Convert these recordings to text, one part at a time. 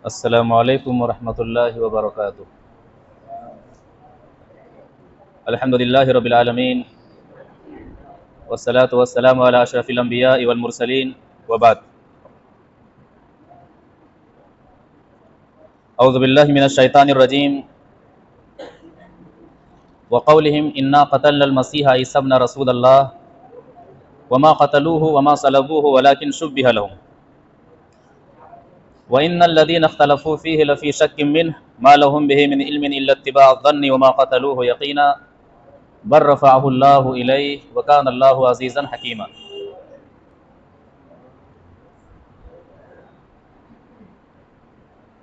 السلام علیکم ورحمۃ اللہ وبرکاتہ۔ الحمدللہ رب العالمین والصلاة والسلام علی اشرف الانبیاء والمرسلین وبعد۔ اعوذ باللہ من الشیطان الرجیم وقولہم انا قتلنا المسیح عیسی ابن رسول اللہ وما قتلوه وما صلبوه ولكن شبہ لهم وَإِنَّ الَّذِينَ اخْتَلَفُوا فِيهِ لَفِي شَكٍّ مِّنْهُ مَا لَهُمْ بِهِ مِنْ عِلْمٍ إِلَّا اتِّبَاعَ الظَّنِّ وَمَا قَتَلُوهُ يَقِينًا بَلْ رَفَعَهُ اللَّهُ إِلَيْهِ وَكَانَ اللَّهُ عَزِيزًا حَكِيمًا۔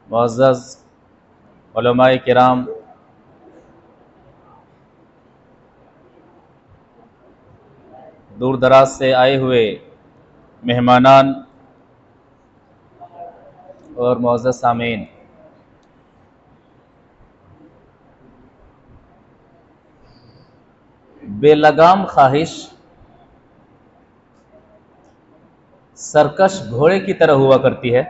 معزز علماء کرام، دور دراز سے آئے ہوئے مہمانان اور معزز سامعین، بے لگام خواہش سرکش گھوڑے کی طرح ہوا کرتی ہے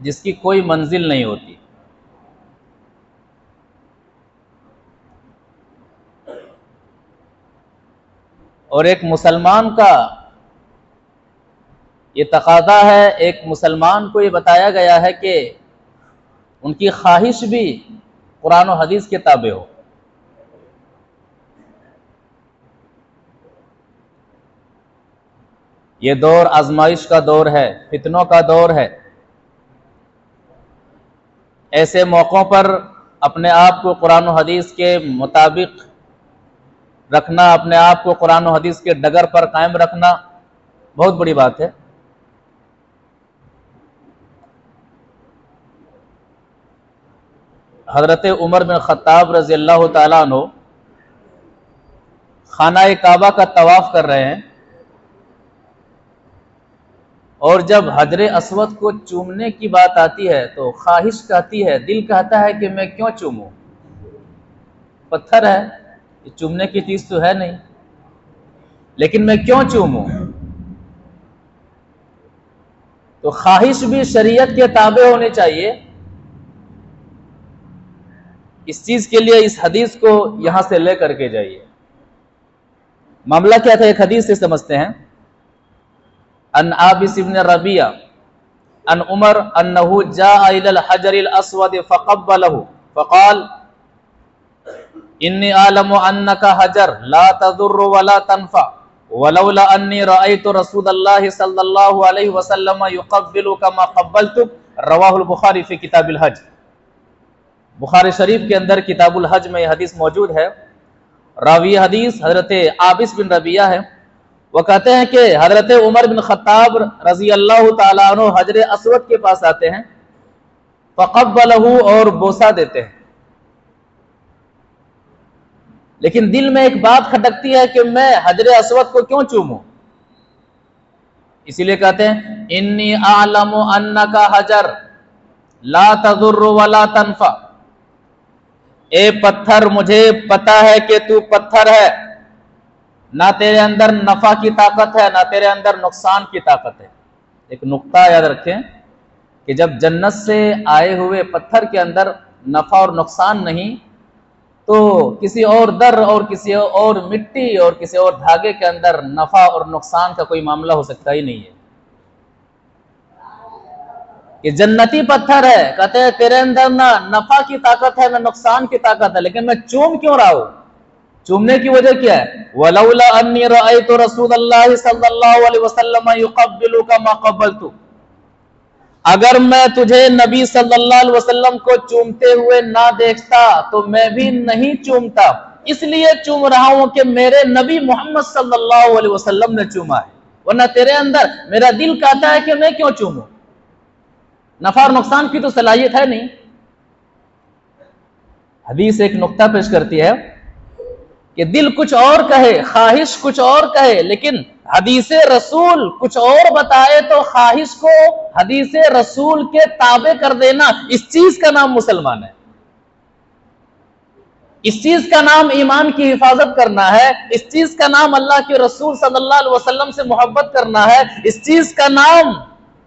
جس کی کوئی منزل نہیں ہوتی۔ اور ایک مسلمان کا یہ تقاضا ہے، ایک مسلمان کو یہ بتایا گیا ہے کہ ان کی خواہش بھی قرآن و حدیث کے تابع ہو۔ یہ دور آزمائش کا دور ہے، فتنوں کا دور ہے۔ ایسے موقعوں پر اپنے آپ کو قرآن و حدیث کے مطابق رکھنا، اپنے آپ کو قرآن و حدیث کے ڈگر پر قائم رکھنا بہت بڑی بات ہے۔ حضرت عمر بن خطاب رضی اللہ تعالیٰ عنہ خانہ کعبہ کا طواف کر رہے ہیں، اور جب حجر اسود کو چومنے کی بات آتی ہے تو خواہش کہتی ہے، دل کہتا ہے کہ میں کیوں چوموں، پتھر ہے، یہ چومنے کی چیز تو ہے نہیں، لیکن میں کیوں چوموں؟ تو خواہش بھی شریعت کے تابع ہونی چاہیے۔ اس چیز کے لیے اس حدیث کو یہاں سے لے کر کے جائیے۔ معاملہ کیا تھا، ایک حدیث سے سمجھتے ہیں۔ ان عابس بن ربیعہ ان عمر انه جاء الى الحجر الاسود فقبله فقال انی اعلم انك حجر لا تضر ولا تنفع ولولا انی رأيت رسول اللہ صلی اللہ علیہ وسلم يقبلك ما قبلتك رواہ البخاری فی کتاب الحج۔ بخاری شریف کے اندر کتاب الحج میں یہ حدیث موجود ہے۔ راوی حدیث حضرت عابس بن ربیعہ ہے۔ وہ کہتے ہیں کہ حضرت عمر بن خطاب رضی اللہ تعالیٰ عنہ حجر اسود کے پاس آتے ہیں، فقبلہ، اور بوسہ دیتے ہیں، لیکن دل میں ایک بات کھٹکتی ہے کہ میں حجر اسود کو کیوں چوموں؟ اسی لیے کہتے ہیں انی اعلم انک حجر لا تضر ولا تنفع، اے پتھر مجھے پتا ہے کہ تو پتھر ہے، نہ تیرے اندر نفع کی طاقت ہے نہ تیرے اندر نقصان کی طاقت ہے۔ ایک نقطہ یاد رکھیں کہ جب جنت سے آئے ہوئے پتھر کے اندر نفع اور نقصان نہیں، تو کسی اور در اور کسی اور مٹی اور کسی اور دھاگے کے اندر نفع اور نقصان کا کوئی معاملہ ہو سکتا ہی نہیں ہے۔ کہ جنتی پتھر ہے، کہتے ہیں تیرے اندر نہ نفع کی طاقت ہے نہ نقصان کی طاقت ہے، لیکن میں چوم کیوں رہا ہوں؟ چومنے کی وجہ کیا ہے؟ وَلَوْلَا أَنِّي رَأَيْتُ رَسُولَ اللَّهِ صلی اللہ علیہ وسلم يُقَبِّلُكَ مَا قَبَّلْتُ، اگر میں تجھے نبی صلی اللہ علیہ وسلم کو چومتے ہوئے نہ دیکھتا تو میں بھی نہیں چومتا، اس لیے چوم رہا ہوں کہ میرے نبی محمد صلی اللہ علیہ وسلم نے چوما ہے، ورنہ تیرے اندر میرا دل کہتا ہے کہ میں کیوں چوموں؟ نفع اور نقصان کی تو صلاحیت ہے نہیں۔ حدیث ایک نقطہ پیش کرتی ہے کہ دل کچھ اور کہے، خواہش کچھ اور کہے، لیکن حدیث رسول کچھ اور بتائے تو خواہش کو حدیث رسول کے تابع کر دینا، اس چیز کا نام مسلمان ہے، اس چیز کا نام ایمان کی حفاظت کرنا ہے، اس چیز کا نام اللہ کے رسول صلی اللہ علیہ وسلم سے محبت کرنا ہے، اس چیز کا نام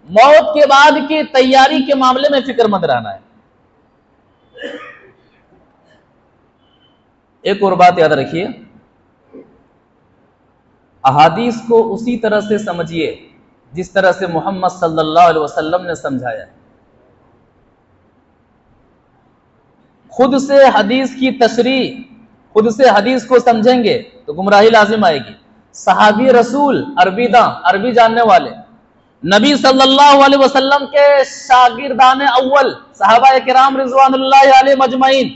موت کے بعد کی تیاری کے معاملے میں فکر مند رہنا ہے۔ ایک اور بات یاد رکھیے، احادیث کو اسی طرح سے سمجھیے جس طرح سے محمد صلی اللہ علیہ وسلم نے سمجھایا۔ خود سے حدیث کی تشریح، خود سے حدیث کو سمجھیں گے تو گمراہی لازم آئے گی۔ صحابی رسول، عربی داں، عربی جاننے والے، نبی صلی اللہ علیہ وسلم کے شاگردان اول صحابہ کرام رضوان اللہ علیہ مجمعین،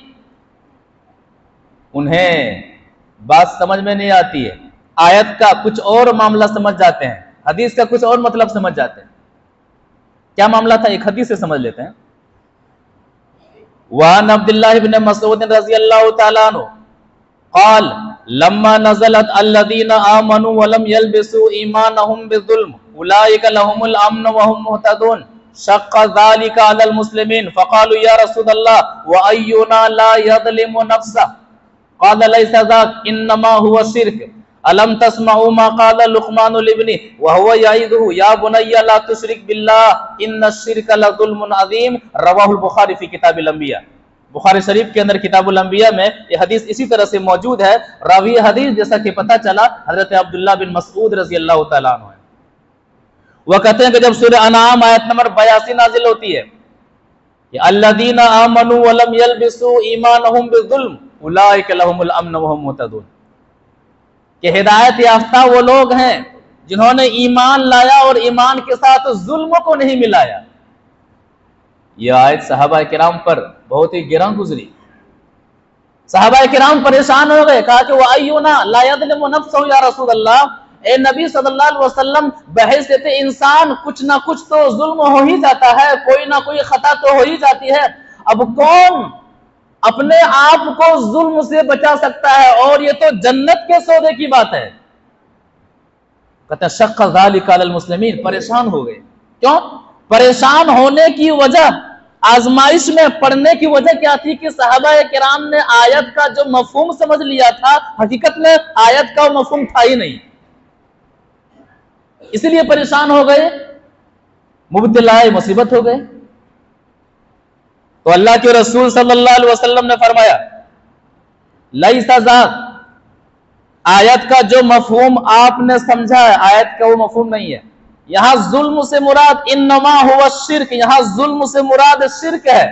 انہیں بات سمجھ میں نہیں آتی ہے، آیت کا کچھ اور معاملہ سمجھ جاتے ہیں، حدیث کا کچھ اور مطلب سمجھ جاتے ہیں۔ کیا معاملہ تھا، ایک حدیث سے سمجھ لیتے ہیں۔ وعن عبداللہ بن مسعود رضی اللہ تعالیٰ عنہ قال لما نزلت الذین آمنوا ولم يلبسوا ایمانهم بالظلم اولئک لهم الامن وهم مهتدون شق ذلك على المسلمين فقالوا یا رسول اللہ وأينا لا يظلم نفسه قال ليس ذاك انما هو الشرك الم تسمعوا ما قال لقمان لابنه وهو يعظه يا بني لا تشرك بالله ان الشرك لظلم عظيم رواه البخاری فی کتاب الانبیاء۔ بخاری شریف کے اندر کتاب الانبیاء میں یہ حدیث اسی طرح سے موجود ہے۔ راوی حدیث جیسا کہ پتہ چلا حضرت عبداللہ بن مسعود رضی اللہ تعالیٰ عنہ ہے۔ وہ کہتے ہیں کہ جب سورہ انعام آیت نمبر 82 نازل ہوتی ہے کہ الذین آمنوا ولم يلبسوا ایمانهم بالظلم اولئک لهم الامن وهم مهتدون، کہ ہدایت یافتہ وہ لوگ ہیں جنہوں نے ایمان لایا اور ایمان کے ساتھ ظلم کو نہیں ملایا۔ یہ آیت صحابہ کرام پر بہت ہی گراں گزری، صحابہ کرام پریشان ہو گئے، کہا کہ وَأَيُّنَا لَا يَظْلِمُ نَفْسَهُ یا رسول اللہ، اے نبی صلی اللہ علیہ وسلم، بحیثیت انسان کچھ نہ کچھ تو ظلم ہو ہی جاتا ہے، کوئی نہ کوئی خطا تو ہو ہی جاتی ہے، اب کون اپنے آپ کو ظلم سے بچا سکتا ہے، اور یہ تو جنت کے سودے کی بات ہے۔ کہتے ہیں شق ذالک علی المسلمین، پریشان ہو گئے۔ کیوں پریشان ہونے کی وجہ، آزمائش میں پڑھنے کی وجہ کیا تھی کہ صحابہ کرام نے آیت کا جو مفہوم سمجھ لیا تھا، حقیقت میں آیت کا مفہوم تھا ہی نہیں، اس لیے پریشان ہو گئے، مبتلا مصیبت ہو گئے۔ تو اللہ کے رسول صلی اللہ علیہ وسلم نے فرمایا لیس ذاک، آیت کا جو مفہوم آپ نے سمجھا ہے آیت کا وہ مفہوم نہیں ہے۔ یہاں ظلم سے مراد انما هو الشرک، یہاں ظلم سے مراد شرک ہے۔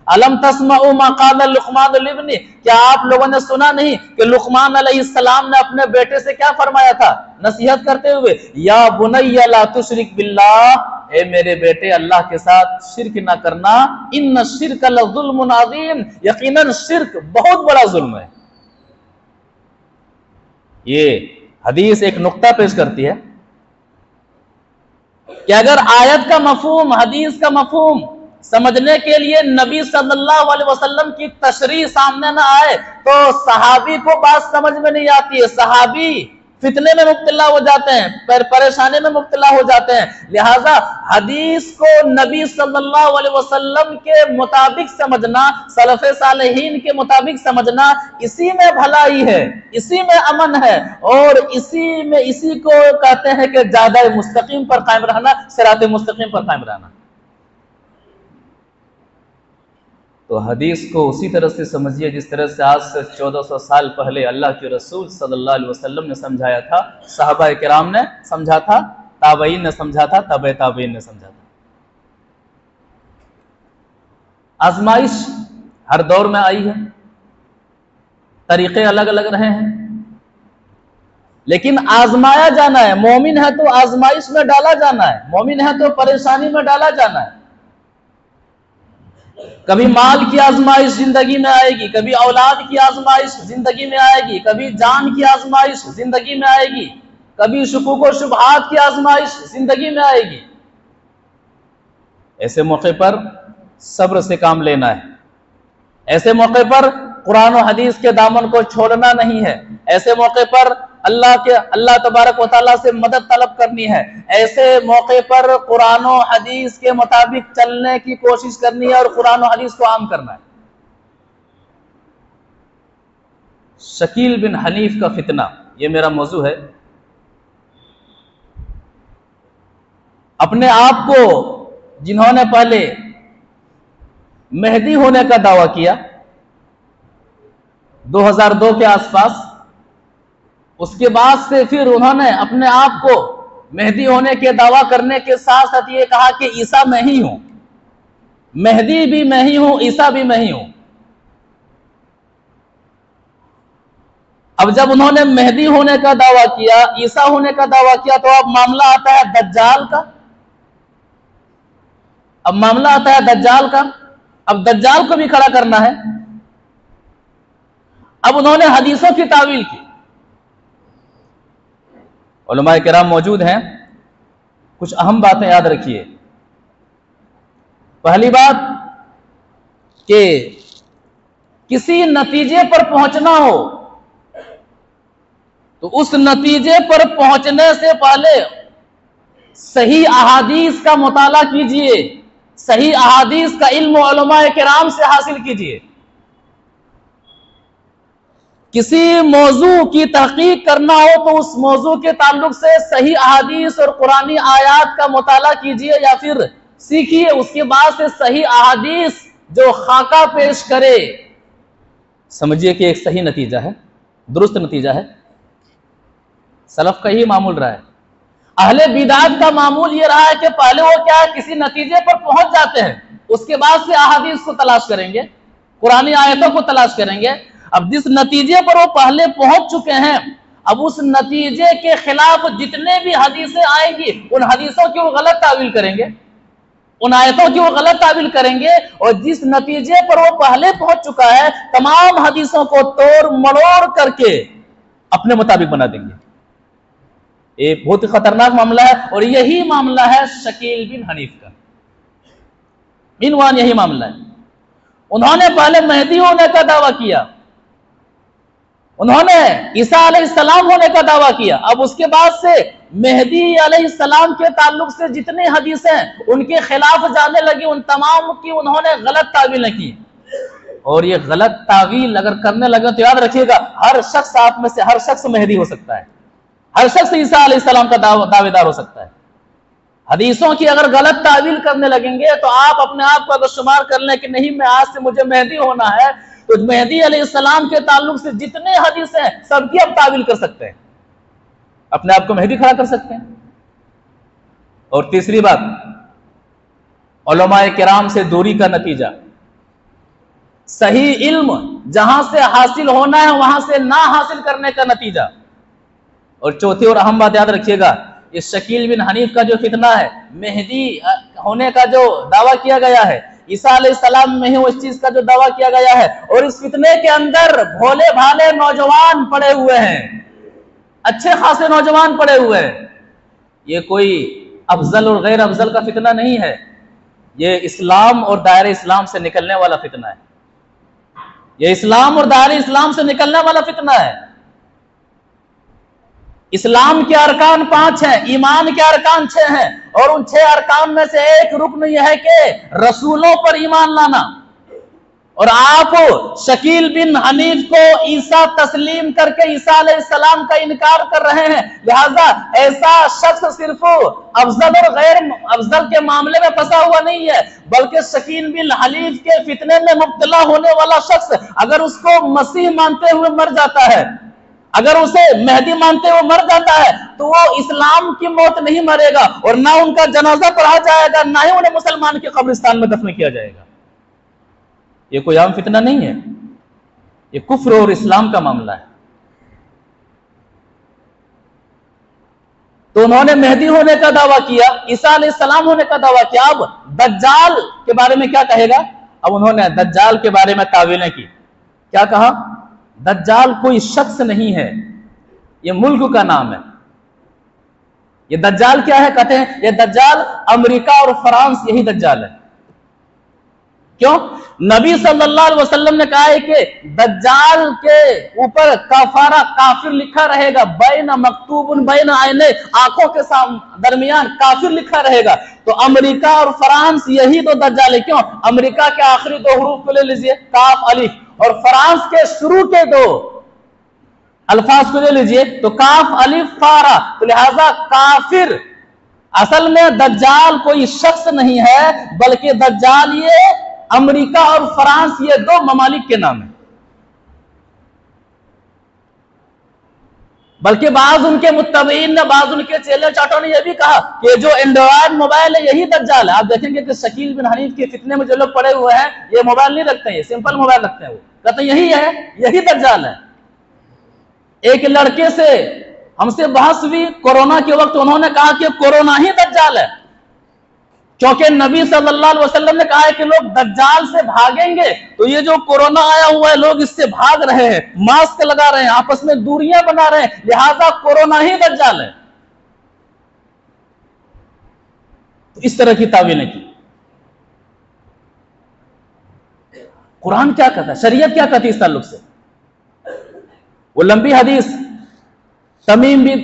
الم تسمعوا ما قال لقمان لابنه، کیا آپ لوگوں نے سنا نہیں کہ لقمان علیہ السلام نے اپنے بیٹے سے کیا فرمایا تھا نصیحت کرتے ہوئے، یا بنی لا تشرک باللہ، اے میرے بیٹے اللہ کے ساتھ شرک نہ کرنا، ان الشرک لظلم عظیم، یقیناً شرک بہت بڑا ظلم ہے۔ یہ حدیث ایک نقطہ پیش کرتی ہے کہ اگر آیت کا مفہوم، حدیث کا مفہوم سمجھنے کے لیے نبی صلی اللہ علیہ وسلم کی تشریح سامنے نہ آئے تو صحابی کو بات سمجھ میں نہیں آتی ہے، صحابی فتنے میں مبتلا ہو جاتے ہیں، پریشانی میں مبتلا ہو جاتے ہیں۔ لہٰذا حدیث کو نبی صلی اللہ علیہ وسلم کے مطابق سمجھنا، سلف صالحین کے مطابق سمجھنا، اسی میں بھلائی ہے، اسی میں امن ہے، اور اسی کو کہتے ہیں کہ زیادہ مستقیم پر قائم رہنا، صراط مستقیم پر قائم رہنا۔ تو حدیث کو اسی طرح سے سمجھیے جس طرح سے آج سے 1400 سال پہلے اللہ کے رسول صلی اللہ علیہ وسلم نے سمجھایا تھا، صحابہ کرام نے سمجھا تھا، تابعین نے سمجھا تھا، تابع تابعین نے سمجھا تھا۔ آزمائش ہر دور میں آئی ہے، طریقے الگ الگ رہے ہیں، لیکن آزمایا جانا ہے۔ مومن ہے تو آزمائش میں ڈالا جانا ہے، مومن ہے تو پریشانی میں ڈالا جانا ہے۔ کبھی مال کی آزمائش زندگی میں آئے گی، کبھی اولاد کی آزمائش زندگی میں آئے گی، کبھی جان کی آزمائش زندگی میں آئے گی، کبھی شکوک و شبہات کی آزمائش زندگی میں آئے گی۔ ایسے موقع پر صبر سے کام لینا ہے، ایسے موقع پر قرآن و حدیث کے دامن کو چھوڑنا نہیں ہے، ایسے موقع پر اللہ تبارک و تعالیٰ سے مدد طلب کرنی ہے، ایسے موقع پر قرآن و حدیث کے مطابق چلنے کی کوشش کرنی ہے اور قرآن و حدیث کو عام کرنا ہے۔ شکیل بن حنیف کا فتنہ، یہ میرا موضوع ہے۔ اپنے آپ کو جنہوں نے پہلے مہدی ہونے کا دعویٰ کیا 2002 کے آس پاس، اس کے بعد سے پھر انہوں نے اپنے آپ کو مہدی ہونے کے دعویٰ کرنے کے ساتھ ساتھ یہ کہا کہ عیسیٰ میں ہی ہوں، مہدی بھی میں ہی ہوں، عیسیٰ بھی میں ہی ہوں۔ اب جب انہوں نے مہدی ہونے کا دعویٰ کیا، عیسیٰ ہونے کا دعویٰ کیا، تو اب معاملہ آتا ہے دجال کا۔ اب معاملہ آتا ہے دجال کا، اب دجال کو بھی کھڑا کرنا ہے۔ اب انہوں نے حدیثوں کی تعویل کی۔ علماء کرام موجود ہیں، کچھ اہم باتیں یاد رکھیے۔ پہلی بات کہ کسی نتیجے پر پہنچنا ہو تو اس نتیجے پر پہنچنے سے پہلے صحیح احادیث کا مطالعہ کیجئے، صحیح احادیث کا علم علماء کرام سے حاصل کیجئے۔ کسی موضوع کی تحقیق کرنا ہو تو اس موضوع کے تعلق سے صحیح احادیث اور قرآنی آیات کا مطالعہ کیجئے یا پھر سیکھیے، اس کے بعد سے صحیح احادیث جو خاکہ پیش کرے سمجھیے کہ ایک صحیح نتیجہ ہے، درست نتیجہ ہے۔ سلف کا ہی معمول رہا ہے۔ اہل بدعت کا معمول یہ رہا ہے کہ پہلے وہ کیا ہے، کسی نتیجے پر پہنچ جاتے ہیں، اس کے بعد سے احادیث کو تلاش کریں گے، قرآنی آیتوں کو تلاش کریں گے۔ اب جس نتیجے پر وہ پہلے پہنچ چکے ہیں، اب اس نتیجے کے خلاف جتنے بھی حدیثیں آئیں گی ان حدیثوں کی وہ غلط تعویل کریں گے، ان آیتوں کی وہ غلط تعویل کریں گے، اور جس نتیجے پر وہ پہلے پہنچ چکا ہے تمام حدیثوں کو توڑ مڑوڑ کر کے اپنے مطابق بنا دیں گے۔ یہ بہت ہی خطرناک معاملہ ہے، اور یہی معاملہ ہے شکیل بن حنیف کا، عنوان یہی معاملہ ہے۔ انہوں نے پہلے مہدی ہونے کا دعویٰ کیا، انہوں نے عیسیٰ علیہ السلام ہونے کا دعویٰ کیا، اب اس کے بعد سے مہدی علیہ السلام کے تعلق سے جتنے حدیثیں ان کے خلاف جانے لگی ان تمام کی انہوں نے غلط تعویلیں کی۔ اور یہ غلط تعویل اگر کرنے لگے تو یاد رکھیے گا ہر شخص آپ میں سے ہر شخص مہدی ہو سکتا ہے، ہر شخص عیسیٰ علیہ السلام کا دعوے دار ہو سکتا ہے۔ حدیثوں کی اگر غلط تعویل کرنے لگیں گے تو آپ اپنے آپ کو اگر شمار کر لیں کہ نہیں میں آج سے مجھے مہدی ہونا ہے، تو مہدی علیہ السلام کے تعلق سے جتنے حدیثیں ہیں سب کی اب تعویل کر سکتے ہیں، اپنے آپ کو مہدی کھڑا کر سکتے ہیں۔ اور تیسری بات، علماء کرام سے دوری کا نتیجہ، صحیح علم جہاں سے حاصل ہونا ہے وہاں سے نہ حاصل کرنے کا نتیجہ۔ اور چوتھی اور اہم بات یاد رکھیے گا، یہ شکیل بن حنیف کا جو فتنہ ہے، مہدی ہونے کا جو دعویٰ کیا گیا ہے، عیسیٰ علیہ السلام میں ہی اس چیز کا جو دعویٰ کیا گیا ہے، اور اس فتنے کے اندر بھولے بھالے نوجوان پڑے ہوئے ہیں، اچھے خاصے نوجوان پڑے ہوئے ہیں۔ یہ کوئی افضل اور غیر افضل کا فتنہ نہیں ہے، یہ اسلام اور دائرہ اسلام سے نکلنے والا فتنہ ہے، یہ اسلام اور دائرہ اسلام سے نکلنے والا فتنہ ہے۔ اسلام کے ارکان 5 ہیں، ایمان کے ارکان 6 ہیں، اور ان 6 ارکان میں سے ایک رکن یہ ہے کہ رسولوں پر ایمان لانا۔ اور آپ شکیل بن حنیف کو عیسیٰ تسلیم کر کے عیسیٰ علیہ السلام کا انکار کر رہے ہیں، لہذا ایسا شخص صرف افضل اور غیر افضل کے معاملے میں پھنسا ہوا نہیں ہے، بلکہ شکیل بن حنیف کے فتنے میں مبتلا ہونے والا شخص اگر اس کو مسیح مانتے ہوئے مر جاتا ہے، اگر اسے مہدی مانتے ہوئے مر جاتا ہے تو وہ اسلام کی موت نہیں مرے گا، اور نہ ان کا جنازہ پڑھا جائے گا، نہ ہی انہیں مسلمان کے قبرستان میں دفن کیا جائے گا۔ یہ کوئی عام فتنہ نہیں ہے، یہ کفر اور اسلام کا معاملہ ہے۔ تو انہوں نے مہدی ہونے کا دعویٰ کیا، عیسیٰ علیہ السلام ہونے کا دعویٰ کیا۔ اب دجال کے بارے میں کیا کہے گا؟ اب انہوں نے دجال کے بارے میں تعویلیں کی۔ کیا کہا؟ دجال کوئی شخص نہیں ہے، یہ ملک کا نام ہے۔ یہ دجال کیا ہے؟ کہتے ہیں یہ دجال امریکہ اور فرانس یہی دجال ہے۔ کیوں؟ نبی صلی اللہ علیہ وسلم نے کہا ہے کہ دجال کے اوپر کفارہ کافر لکھا رہے گا، بین مکتوب بین عین، آنکھوں کے درمیان کافر لکھا رہے گا۔ تو امریکہ اور فرانس یہی دو دجال ہے۔ کیوں؟ امریکہ کے آخری 2 حروف کو لے لیجئے، کاف الف، اور فرانس کے شروع کے 2 الفاظ کو لے لیجئے تو کاف الف فارا، تو لہذا کافر اصل میں دجال کوئی شخص نہیں ہے، بلکہ دجال یہ امریکہ اور فرانس، یہ دو ممالک کے نام ہیں۔ بلکہ بعض ان کے متبعین نے، بعض ان کے چیلے چاٹوں نے یہ بھی کہا کہ جو اینڈرائڈ موبائل ہے یہی دجال ہے۔ آپ دیکھیں گے کہ شکیل بن حنیف کے فتنے میں جو لوگ پڑے ہوئے ہیں یہ موبائل نہیں رکھتے ہیں، یہ سمپل موبائل رکھتے ہیں، وہ کہتے ہیں یہی ہے، یہی دجال ہے۔ ایک لڑکے سے ہم سے بحث ہوئی کورونا کے وقت، انہوں نے کہا کہ کورونا ہی دجال ہے، کیونکہ نبی صلی اللہ علیہ وسلم نے کہا ہے کہ لوگ دجال سے بھاگیں گے، تو یہ جو کورونا آیا ہوا ہے لوگ اس سے بھاگ رہے ہیں، ماسک لگا رہے ہیں، آپس میں دوریاں بنا رہے ہیں، لہذا کورونا ہی دجال ہے۔ اس طرح کی تعویلیں کی۔ قرآن کیا کہتا ہے، شریعت کیا کہتی ہے اس تعلق سے؟ وہ لمبی حدیث تمیم بن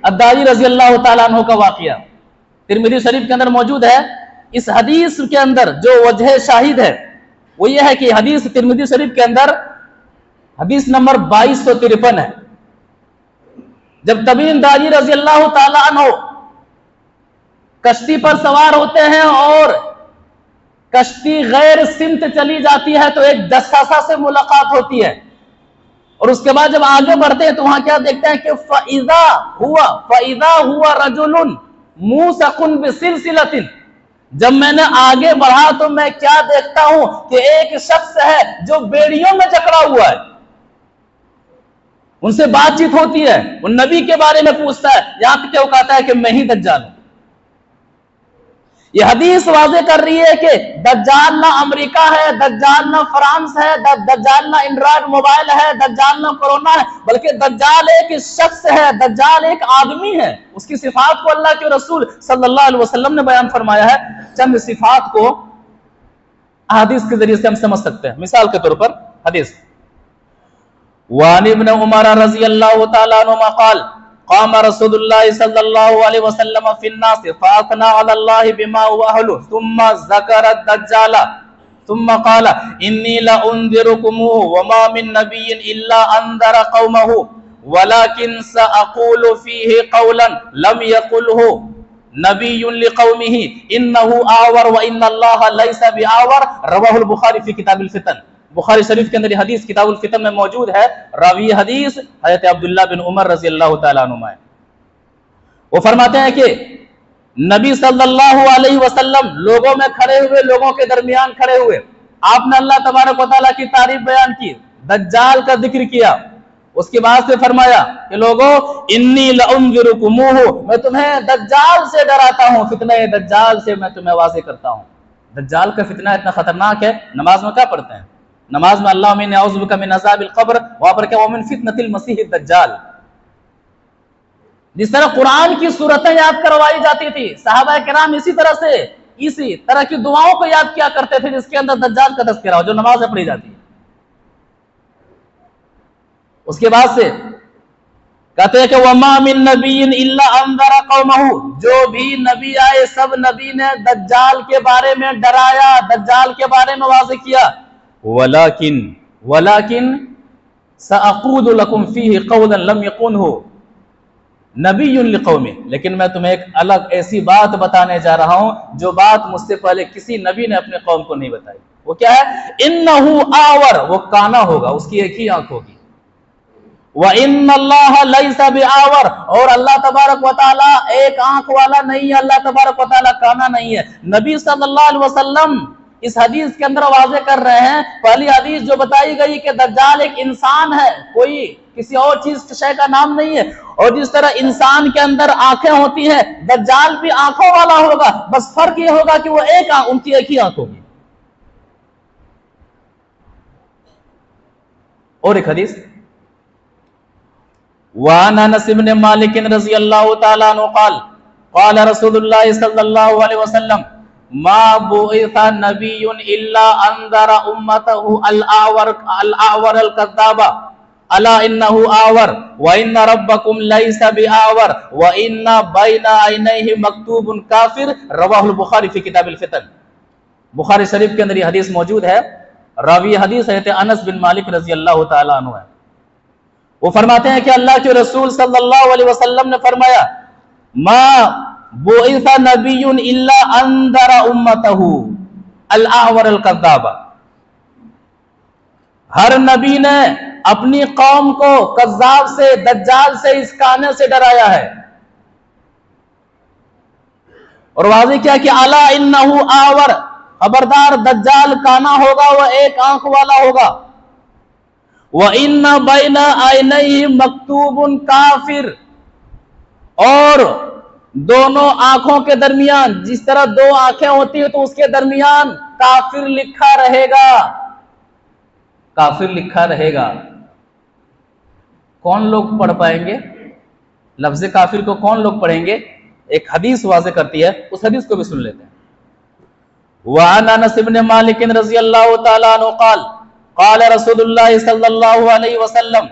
الداری رضی اللہ تعالیٰ عنہ کا واقعہ ترمذی شریف کے اندر موجود ہے۔ اس حدیث کے اندر جو وجہ شاہد ہے وہ یہ ہے کہ حدیث ترمذی شریف کے اندر حدیث نمبر 2253 ہے۔ جب تمیم داری رضی اللہ تعالیٰ عنہ کشتی پر سوار ہوتے ہیں اور کشتی غیر سمت چلی جاتی ہے تو ایک جساسہ سے ملاقات ہوتی ہے، اور اس کے بعد جب آگے بڑھتے ہیں تو وہاں کیا دیکھتے ہیں کہ فَإِذَا هُوَ رَجُلٌ مُوسَقٌ بِسِلْسِلَةٍ۔ جب میں نے آگے بڑھا تو میں کیا دیکھتا ہوں کہ ایک شخص ہے جو بیڑیوں میں جکڑا ہوا ہے، ان سے بات چیت ہوتی ہے، وہ نبی کے بارے میں پوچھتا ہے، یہاں تک کہ وہ کہتا ہے کہ میں ہی دجال ہوں۔ یہ حدیث واضح کر رہی ہے کہ دجال نہ امریکہ ہے، دجال نہ فرانس ہے، دجال نہ اینڈرائڈ موبائل ہے، دجال نہ کورونا ہے، بلکہ دجال ایک شخص ہے، دجال ایک آدمی ہے۔ اس کی صفات کو اللہ کے رسول صلی اللہ علیہ وسلم نے بیان فرمایا ہے۔ چند صفات کو احادیث کے ذریعے سے ہم سمجھ سکتے ہیں۔ مثال کے طور پر حدیث وعن ابن عمر رضی اللہ تعالیٰ عنہما قال قام رسول اللہ صلی اللہ علیہ وسلم فی الناس فاثنى علی اللہ بما هو اہلہ ثم ذکر الدجال ثم قال انی لانذرکموہ وما من نبی الا انذر قومہ ولکن ساقول فیہ قولا لم یقلہ نبی لقومہ انہ آور وان اللہ لیس بعور رواہ البخاری فی کتاب الفتن۔ بخاری شریف کے اندر یہ حدیث کتاب الفتن میں موجود ہے۔ راوی حدیث حضرت عبداللہ بن عمر رضی اللہ تعالیٰ عنہما ہے۔ وہ فرماتے ہیں کہ نبی صلی اللہ علیہ وسلم لوگوں میں کھڑے ہوئے، لوگوں کے درمیان کھڑے ہوئے، آپ نے اللہ تبارک و تعالیٰ کی تعریف بیان کی، دجال کا ذکر کیا، اس کے بعد سے فرمایا کہ لوگوں انی لانذرکموہ، میں تمہیں دجال سے ڈراتا ہوں، فتنہ دجال سے میں تمہیں واضح کرتا ہوں۔ دجال کا فتنہ اتنا خطرناک ہے، نماز میں کیا پڑھتے ہیں؟ نماز میں اللہم انی اعوذ بک من عذاب القبر، وہاں پر کیا ومن فتنۃ المسیح الدجال۔ جس طرح قرآن کی سورتیں یاد کروائی جاتی تھی، صحابہ کرام اسی طرح کی دعاؤں کو یاد کیا کرتے تھے جس کے اندر دجال کا تذکرہ ہو، جو نماز میں پڑھی جاتی ہے۔ اس کے بعد سے کہتے ہیں کہ وَمَا مِن نَبِيٍّ إِلَّا أَنذَرَ قَوْمَهُ، جو بھی نبی آئے سب نبی نے دجال کے بارے میں ڈرایا، دجال کے بارے میں واضح کیا۔ وَلَكِنْ سَأَقُولُ لَكُمْ فِيهِ قَوْلًا لَمْ يَقُلْهُ نَبِيٌّ لِقَوْمِهِ، لیکن میں تمہیں ایک الگ ایسی بات بتانے جا رہا ہوں جو بات مجھ سے پہلے کسی نبی نے اپنے قوم کو نہیں بتائی۔ وہ کیا ہے؟ إِنَّهُ آور، وہ کانا ہوگا، اس کی ایک ہی آنکھ ہوگی۔ وَإِنَّ اللَّهَ لَيْسَ بِآور، اور اللہ تبارک و تعالیٰ ایک آنکھ والا نہیں ہے، اللہ تبارک و تعالیٰ کانا نہیں ہے۔ نبی صلی اللہ علیہ وسلم اس حدیث کے اندر واضح کر رہے ہیں، پہلی حدیث جو بتائی گئی کہ دجال ایک انسان ہے، کوئی کسی اور چیز شے کا نام نہیں ہے، اور جس طرح انسان کے اندر آنکھیں ہوتی ہیں دجال بھی آنکھوں والا ہوگا، بس فرق یہ ہوگا کہ وہ ان کی ایک ہی آنکھ ہوگی۔ اور ایک حدیث وعن انس بن مالک رضی اللہ تعالیٰ عنہ قال قال رسول اللہ صلی اللہ علیہ وسلم ما بعث نبی الا انذر امته الاعور الكذاب الا انه آور وان ربكم ليس بآور وان بين عينيه مكتوب کافر، رواہ البخاری فی کتاب الفتن۔ بخاری شریف کے اندر یہ حدیث موجود ہے۔ راوی حدیث حضرت انس بن مالک رضی اللہ تعالیٰ عنہ ہے۔ وہ فرماتے ہیں کہ اللہ کے رسول صلی اللہ علیہ وسلم نے فرمایا بُعِثَ نَبِيٌّ إِلَّا أَنذَرَ أُمَّتَهُ الْأَعْوَرَ الْكَذَّابَ، ہر نبی نے اپنی قوم کو کذاب سے، دجال سے، اس کانے سے ڈرایا ہے، اور واضح کیا کہ اَلَا إِنَّهُ أَعْوَرَ، خبردار دجال کانا ہوگا، وہ ایک آنکھ والا ہوگا، وَإِنَّ بَيْنَ عَيْنَيْهِ مَكْتُوبٌ كَافِرٌ، اور دونوں آنکھوں کے درمیان، جس طرح دو آنکھیں ہوتی ہیں تو اس کے درمیان کافر لکھا رہے گا، کافر لکھا رہے گا۔ کون لوگ پڑھ پائیں گے لفظ کافر کو؟ کون لوگ پڑھیں گے؟ ایک حدیث واضح کرتی ہے، اس حدیث کو بھی سن لیتے ہیں۔ وعن انس بن مالک رضی اللہ تعالی عنہ قال قال رسول اللہ صلی اللہ علیہ وسلم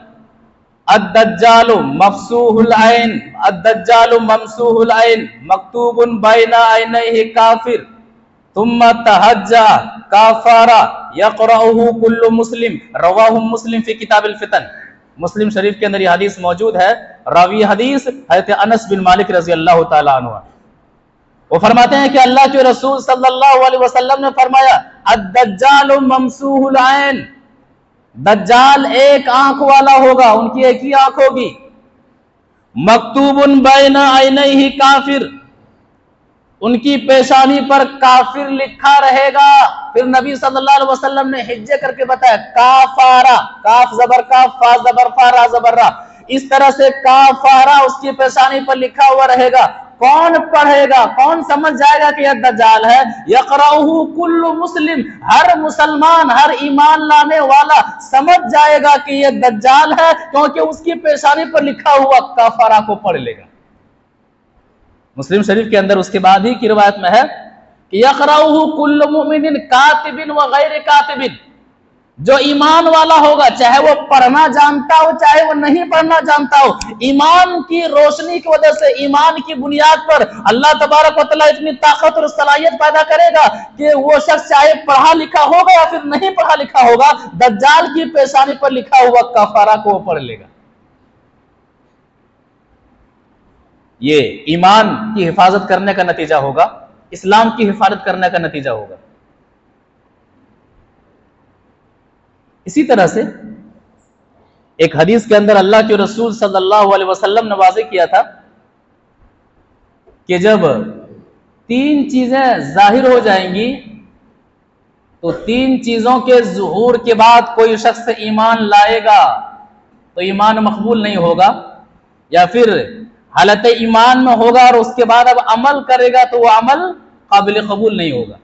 الدجال مفسوح العین، الدجال ممسوح العین مکتوب بین عینیہ کافر ثم تہجع کافارا یقرأہ کل مسلم، رواہ مسلم فی کتاب الفتن۔ مسلم شریف کے اندر یہ حدیث موجود ہے، راوی حدیث حضرت انس بن مالک رضی اللہ تعالی عنہ، وہ فرماتے ہیں کہ اللہ کے رسول صلی اللہ علیہ وسلم نے فرمایا الدجال ممسوح العین، دجال ایک آنکھ والا ہوگا، ان کی ایک ہی آنکھ ہوگی، مکتوب بین عینیہ کافر، ان کی پیشانی پر کافر لکھا رہے گا۔ پھر نبی صلی اللہ علیہ وسلم نے ہجے کر کے بتایا کافارا، کاف زبر کاف، فا زبر فا، را زبر را، اس طرح سے کافارا اس کی پیشانی پر لکھا ہوا رہے گا۔ کون پڑھے گا، کون سمجھ جائے گا کہ یہ دجال ہے؟ یقرأہ کل مسلم، ہر مسلمان، ہر ایمان لانے والا سمجھ جائے گا کہ یہ دجال ہے، کیونکہ اس کی پیشانی پر لکھا ہوا کافارا کو پڑھ لے گا۔ مسلم شریف کے اندر اس کے بعد ہی کی روایت میں ہے کہ یقرأہ کل مؤمن کاتب وغیر کاتب، جو ایمان والا ہوگا، چاہے وہ پڑھنا جانتا ہو چاہے وہ نہیں پڑھنا جانتا ہو، ایمان کی روشنی کی وجہ سے، ایمان کی بنیاد پر اللہ تبارک و تعالیٰ اتنی طاقت اور صلاحیت پیدا کرے گا کہ وہ شخص چاہے پڑھا لکھا ہوگا یا پھر نہیں پڑھا لکھا ہوگا، دجال کی پیشانی پر لکھا ہوا کفارہ کو وہ پڑھ لے گا۔ یہ ایمان کی حفاظت کرنے کا نتیجہ ہوگا، اسلام کی حفاظت کرنے کا نتیجہ ہوگا۔ اسی طرح سے ایک حدیث کے اندر اللہ کے رسول صلی اللہ علیہ وسلم نے واضح کیا تھا کہ جب تین چیزیں ظاہر ہو جائیں گی تو تین چیزوں کے ظہور کے بعد کوئی شخص ایمان لائے گا تو ایمان مقبول نہیں ہوگا، یا پھر حالت ایمان میں ہوگا اور اس کے بعد اب عمل کرے گا تو وہ عمل قابل قبول نہیں ہوگا۔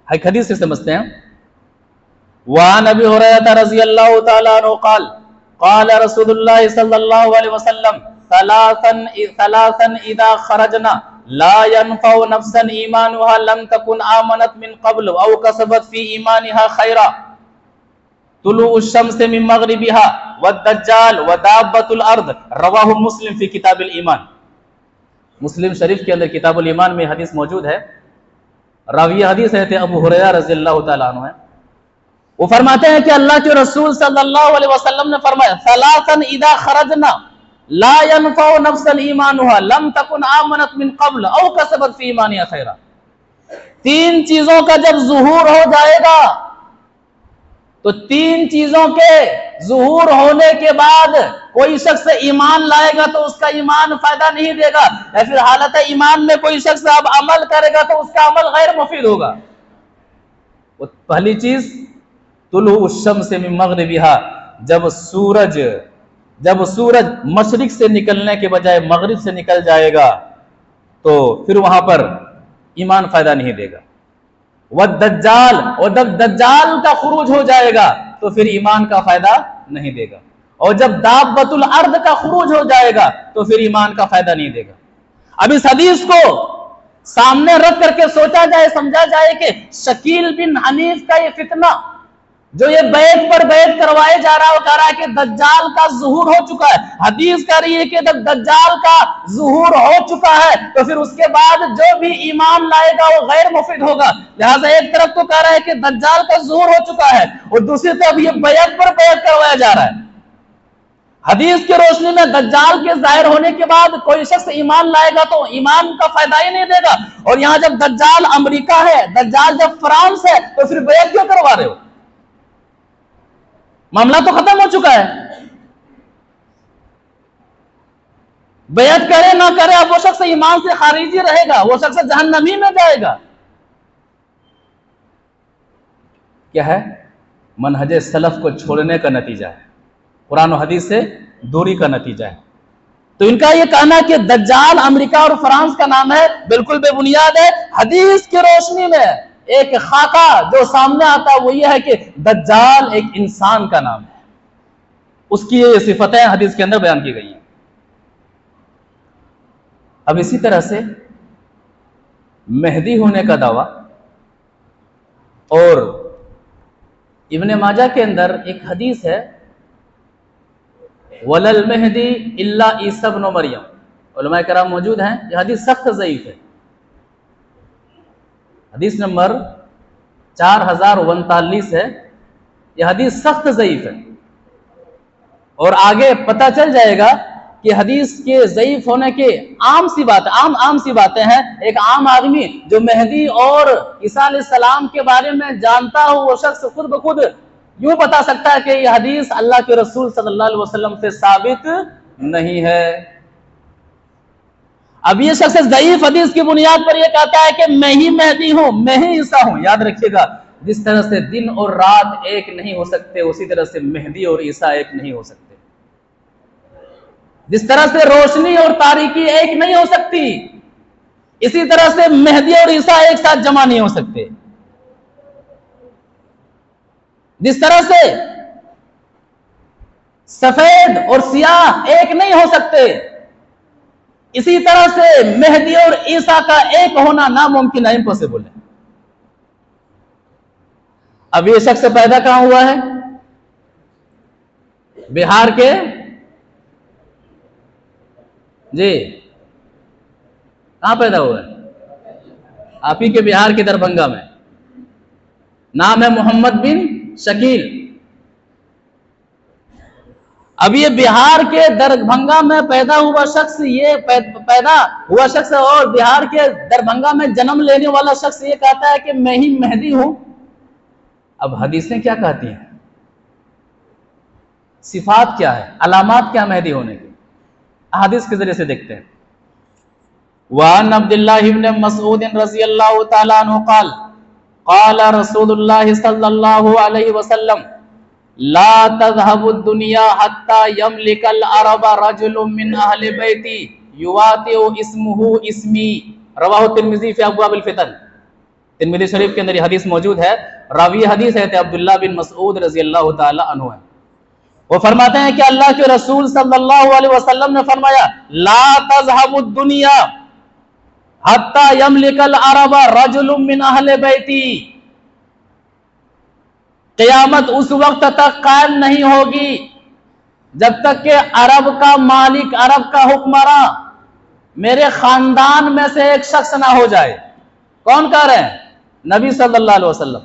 ایک حدیث سے سمجھتے ہیں۔ وعن ابی ہریرہ رضی اللہ تعالی عنہ قال قال رسول اللہ صلی اللہ علیہ وسلم ثلاثا اذا خرجنا لا ينفع نفسا ایمانها لم تكن آمنت من قبل او کسبت فی ایمانها خیرا، طلوع الشمس من مغربها والدجال ودابۃ الارض، رواہ مسلم فی کتاب الایمان۔ مسلم شریف کے اندر کتاب الایمان میں حدیث موجود ہے، راوی حدیث ہے ابو ہریرہ رضی اللہ تعالی عنہ ہے، وہ فرماتے ہیں کہ اللہ کے رسول صلی اللہ علیہ وسلم نے فرمایا ثلاثا اذا خرجنا لا ينفع نفسا ایمانها لم تكن آمنت من قبل او کسبت فی ایمانها خیرا، تین چیزوں کا جب ظہور ہو جائے گا تو تین چیزوں کے ظہور ہونے کے بعد کوئی شخص ایمان لائے گا تو اس کا ایمان فائدہ نہیں دے گا، یا پھر حالت ایمان میں کوئی شخص اب عمل کرے گا تو اس کا عمل غیر مفید ہوگا۔ وہ پہلی چیز طلوع الشمس من مغربها، جب سورج مشرق سے نکلنے کے بجائے مغرب سے نکل جائے گا تو پھر وہاں پر ایمان فائدہ نہیں دے گا۔ والدجال، اور جب دجال کا خروج ہو جائے گا تو پھر ایمان کا فائدہ نہیں دے گا، اور جب دابۃ الارض کا خروج ہو جائے گا تو پھر ایمان کا فائدہ نہیں دے گا۔ اب اس حدیث کو سامنے رکھ کر کے سوچا جائے، سمجھا جائے کہ شکیل بن حنیف کا یہ فتنہ جو یہ بیعت پر بیعت کروائے جا رہا ہے، وہ کہہ رہا ہے کہ دجال کا ظہور ہو چکا ہے، حدیث کہہ رہی ہے کہ جب دجال کا ظہور ہو چکا ہے تو پھر اس کے بعد جو بھی ایمان لائے گا وہ غیر مفید ہوگا، لہٰذا ایک طرف تو کہہ رہا ہے کہ دجال کا ظہور ہو چکا ہے اور دوسری طرف یہ بیعت پر بیعت کروایا جا رہا ہے۔ حدیث کی روشنی میں دجال کے ظاہر ہونے کے بعد کوئی شخص ایمان لائے گا تو ایمان کا فائدہ ہی نہیں دے گا، اور یہاں جب دجال امریکہ ہے، دجال جب فرانس ہے، تو پھر بیعت کیوں کروا رہے ہو؟ معاملہ تو ختم ہو چکا ہے۔ بیعت کرے نہ کرے اب وہ شخص ایمان سے خارجی رہے گا، وہ شخص جہنمی میں جائے گا۔ کیا ہے؟ منہج سلف کو چھوڑنے کا نتیجہ ہے، قرآن و حدیث سے دوری کا نتیجہ ہے۔ تو ان کا یہ کہنا کہ دجال امریکہ اور فرانس کا نام ہے بالکل بے بنیاد ہے۔ حدیث کی روشنی میں ایک خاکہ جو سامنے آتا ہے وہ یہ ہے کہ دجال ایک انسان کا نام ہے، اس کی یہ صفتیں حدیث کے اندر بیان کی گئی ہیں۔ اب اسی طرح سے مہدی ہونے کا دعویٰ، اور ابن ماجہ کے اندر ایک حدیث ہے وَلَلْ مَهْدِي إِلَّا عِيسَى ابْنُ مَرْيَم، علماء کرام موجود ہیں، یہ حدیث سخت ضعیف ہے، حدیث نمبر 4039 ہے، یہ حدیث سخت ضعیف ہے، اور آگے پتہ چل جائے گا کہ حدیث کے ضعیف ہونے کے عام سی باتیں ہیں۔ ایک عام آدمی جو مہدی اور عیسیٰ علیہ السلام کے بارے میں جانتا ہو، وہ شخص خود بخود یوں بتا سکتا ہے کہ یہ حدیث اللہ کے رسول صلی اللہ علیہ وسلم سے ثابت نہیں ہے۔ اب یہ شخص ضعیف حدیث کی بنیاد پر یہ کہتا ہے کہ میں ہی مہدی ہوں، میں ہی عیسیٰ ہوں۔ یاد رکھیے گا، جس طرح سے دن اور رات ایک نہیں ہو سکتے، اسی طرح سے مہدی اور عیسیٰ ایک نہیں ہو سکتے۔ جس طرح سے روشنی اور تاریکی ایک نہیں ہو سکتی، اسی طرح سے مہدی اور عیسیٰ ایک ساتھ جمع نہیں ہو سکتے۔ جس طرح سے سفید اور سیاہ ایک نہیں ہو سکتے، اسی طرح سے مہدی اور عیسیٰ کا ایک ہونا ناممکن ہے، امپاسبل ہے۔ اب یہ شخص پیدا کہاں ہوا ہے؟ بہار کے جی کہاں پیدا ہوا ہے؟ آپ ہی کے بہار کے دربھنگا میں، نام ہے محمد بن شکیل۔ اب یہ بہار کے دربھنگا میں پیدا ہوا شخص، اور بہار کے دربھنگا میں جنم لینے والا شخص یہ کہتا ہے کہ میں ہی مہدی ہوں۔ اب حدیثیں کیا کہتی ہیں؟ صفات کیا ہے، علامات کیا مہدی ہونے کی؟ حدیث کے ذریعے سے دیکھتے ہیں۔ وعن عبد الله بن مسعود رضی اللہ تعالی عنہ قال قال رسول اللہ صلی اللہ علیہ وسلم لا تذهب الدنيا حتى يملك العرب رجل من اہل بیتی یواطئ اسمه اسمی، رواہ ترمذی فی ابواب الفتن۔ ترمذی شریف کے اندر یہ حدیث موجود ہے، راوی حدیث ہے عبداللہ بن مسعود رضی اللہ تعالی عنہ ہے۔ وہ فرماتے ہیں کہ اللہ کے رسول صلی اللہ علیہ وسلم نے فرمایا لا تذهب الدنيا حتى يملك العرب رجل من اہل بیتی، قیامت اس وقت تک قائم نہیں ہوگی جب تک کہ عرب کا مالک، عرب کا حکمراں میرے خاندان میں سے ایک شخص نہ ہو جائے۔ کون کہہ رہے ہیں؟ نبی صلی اللہ علیہ وسلم۔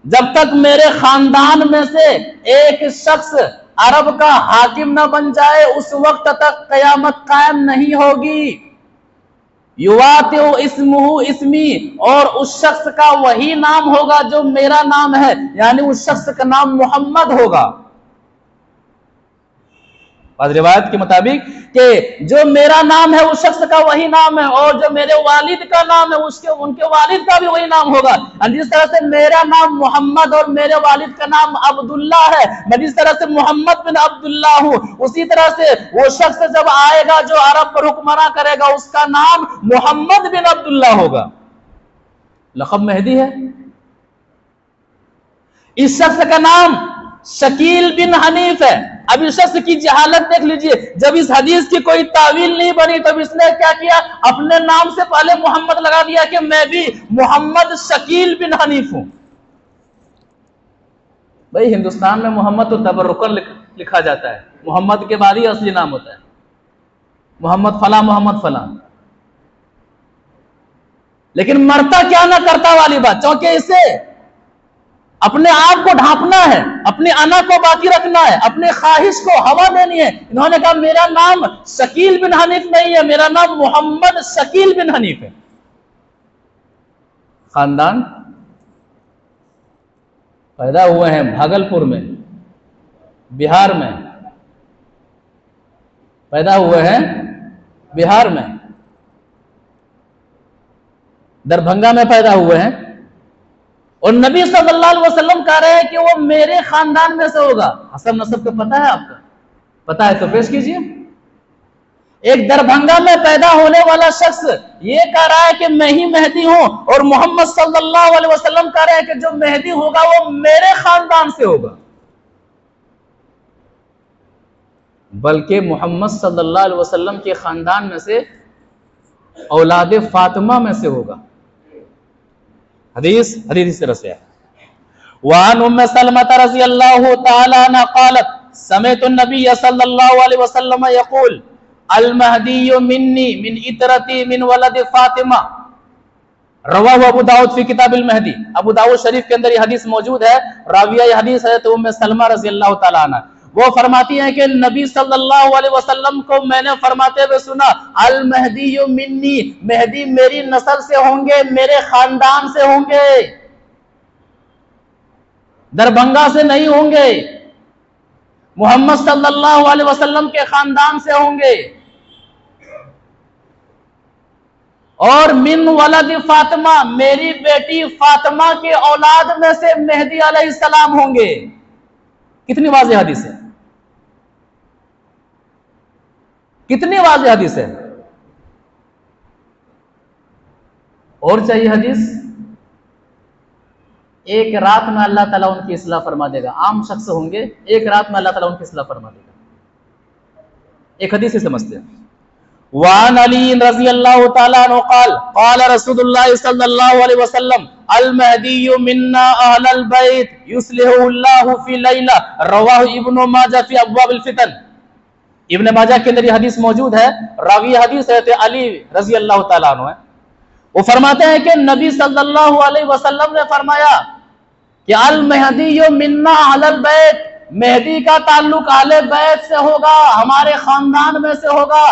جب تک میرے خاندان میں سے ایک شخص عرب کا حاکم نہ بن جائے، اس وقت تک قیامت قائم نہیں ہوگی۔ یواطئ اسمہ اسمی، اور اس شخص کا وہی نام ہوگا جو میرا نام ہے، یعنی اس شخص کا نام محمد ہوگا۔ بعض روایت کے مطابق کہ جو میرا نام ہے اس شخص کا وہی نام ہے، اور جو میرے والد کا نام ہے ان کے والد کا بھی وہی نام ہوگا۔ جس طرح سے میرا نام محمد اور میرے والد کا نام عبداللہ ہے، میں جس طرح سے محمد بن عبداللہ ہوں، اسی طرح سے وہ شخص جب آئے گا جو عرب پر حکمراں کرے گا، اس کا نام محمد بن عبداللہ ہوگا۔ لقب مہدی ہے۔ اس شخص کا نام شکیل بن حنیف ہے۔ اب اس شخص کی جہالت دیکھ لیجئے، جب اس حدیث کی کوئی تعویل نہیں بنی تو اس نے کیا کیا؟ اپنے نام سے پہلے محمد لگا دیا کہ میں بھی محمد شکیل بن حنیف ہوں۔ بھئی ہندوستان میں محمد تو تبرکن لکھا جاتا ہے، محمد کے بعد ہی اصلی نام ہوتا ہے، محمد فلاں محمد فلاں۔ لیکن مرتا کیا نہ کرتا والی بات، چونکہ اسے اپنے آپ کو ڈھانپنا ہے، اپنے انا کو باقی رکھنا ہے، اپنے خواہش کو ہوا دینی ہے۔ انہوں نے کہا میرا نام شکیل بن حنیف نہیں ہے، میرا نام محمد شکیل بن حنیف ہے۔ خاندان پیدا ہوئے ہیں بھاگلپور میں، بہار میں پیدا ہوئے ہیں، بہار میں دربھنگا میں پیدا ہوئے ہیں، اور نبی صلی اللہ علیہ وسلم کہہ رہے ہیں کہ وہ میرے خاندان میں سے ہوگا۔ حسب نسب کا پتہ ہے آپ کا؟ پتہ ہے تو پیش کیجئے۔ ایک دربھنگا میں پیدا ہونے والا شخص یہ کہہ رہا ہے کہ میں ہی مہدی ہوں، اور محمد صلی اللہ علیہ وسلم کہہ رہے ہیں کہ جو مہدی ہوگا وہ میرے خاندان سے ہوگا، بلکہ محمد صلی اللہ علیہ وسلم کے خاندان میں سے اولاد فاطمہ میں سے ہوگا۔ حدیث اس طرح سے ہے۔ وعن ام سلمۃ رضی اللہ تعالی عنہ قالت سمعت النبی صلی اللہ علیہ وسلم یقول المہدی منی من اطرتی من ولد فاطمہ، رواہ ابو داؤد فی کتاب المہدی۔ ابو داؤد شریف کے اندر یہ حدیث موجود ہے۔ راویہ یہ حدیث حضرت ام سلمہ رضی اللہ تعالی عنہ، وہ فرماتی ہیں کہ نبی صلی اللہ علیہ وسلم کو میں نے فرماتے ہوئے سنا المہدی منی، مہدی میری نسل سے ہوں گے، میرے خاندان سے ہوں گے، دربھنگا سے نہیں ہوں گے، محمد صلی اللہ علیہ وسلم کے خاندان سے ہوں گے، اور من ولد فاطمہ، میری بیٹی فاطمہ کے اولاد میں سے مہدی علیہ السلام ہوں گے۔ کتنی واضح حدیث ہے، کتنی واضح حدیث ہے۔ اور چاہیے حدیث؟ ایک رات میں اللہ تعالیٰ ان کی اصلاح فرما دے گا، عام شخص ہوں گے، ایک رات میں اللہ تعالیٰ ان کی اصلاح فرما دے گا۔ ایک حدیث سے سمجھتے ہیں۔ وعن علی رضی اللہ تعالیٰ عنہ قال قال رسول اللہ صلی اللہ علیہ وسلم المہدی منا اہل البیت یصلح اللہ فی لیلہ، رواہ ابن ماجہ فی ابواب الفتن۔ ابن ماجہ کے اندر یہ حدیث موجود ہے، راوی حدیث ہے علی رضی اللہ تعالیٰ عنہ ہے۔ وہ فرماتے ہیں کہ نبی صلی اللہ علیہ وسلم نے فرمایا کہ المہدی منا اہل البیت، مہدی کا تعلق اہل بیت سے ہوگا، ہمارے خاندان میں سے ہوگا۔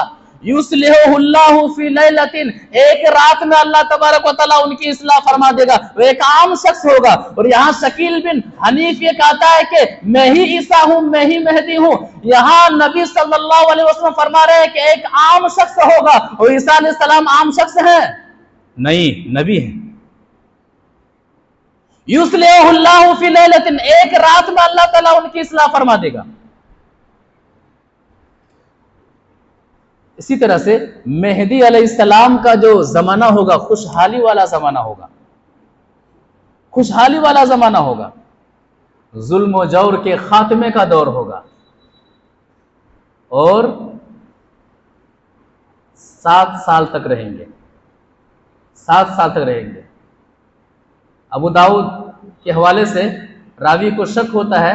یصلح اللہ فی لیلۃ، ایک رات میں اللہ تبارک و تعالیٰ ان کی اصلاح فرما دے گا۔ وہ ایک عام شخص ہوگا، اور یہاں شکیل بن حنیف یہ کہتا ہے کہ میں ہی عیسیٰ ہوں، میں ہی مہدی ہوں۔ یہاں نبی صلی اللہ علیہ وسلم فرما رہے ہیں کہ ایک عام شخص ہوگا، اور عیسیٰ علیہ السلام عام شخص ہیں نہیں، نبی ہیں۔ یصلح اللہ فی لیلۃ، ایک رات میں اللہ تعالیٰ ان کی اصلاح فرما دے گا۔ اسی طرح سے مہدی علیہ السلام کا جو زمانہ ہوگا خوشحالی والا زمانہ ہوگا، خوشحالی والا زمانہ ہوگا، ظلم و جور کے خاتمے کا دور ہوگا، اور 7 سال تک رہیں گے، 7 سال تک رہیں گے۔ ابو داؤد کے حوالے سے راوی کو شک ہوتا ہے،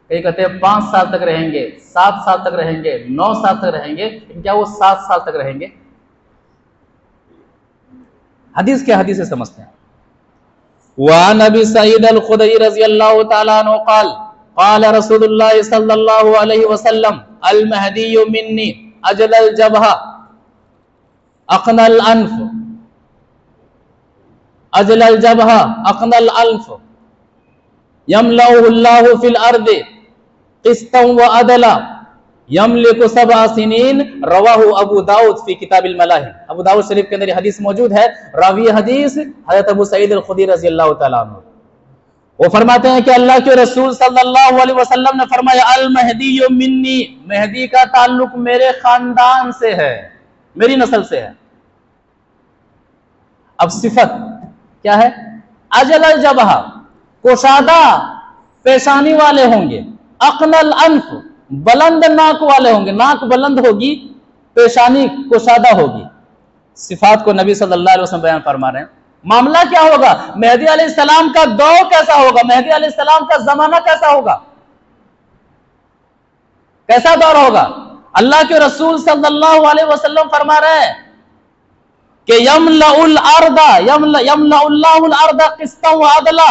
کئی کہتے ہیں 5 سال تک رہیں گے، 7 سال تک رہیں گے، 9 سال تک رہیں گے، لیکن کیا وہ 7 سال تک رہیں گے؟ حدیث کیا حدیث سے سمجھتے ہیں۔ وعن ابی سعید الخدری رضی اللہ تعالی عنہ قال قال رسول اللہ صلی اللہ علیہ وسلم المہدی منی اجل الجبہہ اقن الانف، اجل الجبہہ اقن الانف یملأہ اللہ فی الارض قسطا وعدلا یملک 7 سنین، رواہ ابو داؤد فی کتاب الملاہم۔ ابو داؤد شریف کے اندر یہ حدیث موجود ہے، راوی حدیث حضرت ابو سعید الخدری رضی اللہ تعالیٰ عنہ۔ وہ فرماتے ہیں کہ اللہ کے رسول صلی اللہ علیہ وسلم نے فرمایا المہدی منی، مہدی کا تعلق میرے خاندان سے ہے، میری نسل سے ہے۔ اب صفت کیا ہے؟ اجل الجبہہ، کشادہ پیشانی والے ہوں گے، اقن الانف، بلند ناک والے ہوں گے، ناک بلند ہوگی، پیشانی کشادہ ہوگی۔ صفات کو نبی صلی اللہ علیہ وسلم بیان فرما رہے ہیں۔ معاملہ کیا ہوگا؟ مہدی علیہ السلام کا دور کیسا ہوگا؟ مہدی علیہ السلام کا زمانہ کیسا ہوگا؟ کیسا دور ہوگا؟ اللہ کے رسول صلی اللہ علیہ وسلم فرما رہے ہیں کہ یملأ اللہ الارض قسطا وعدلا،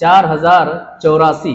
4084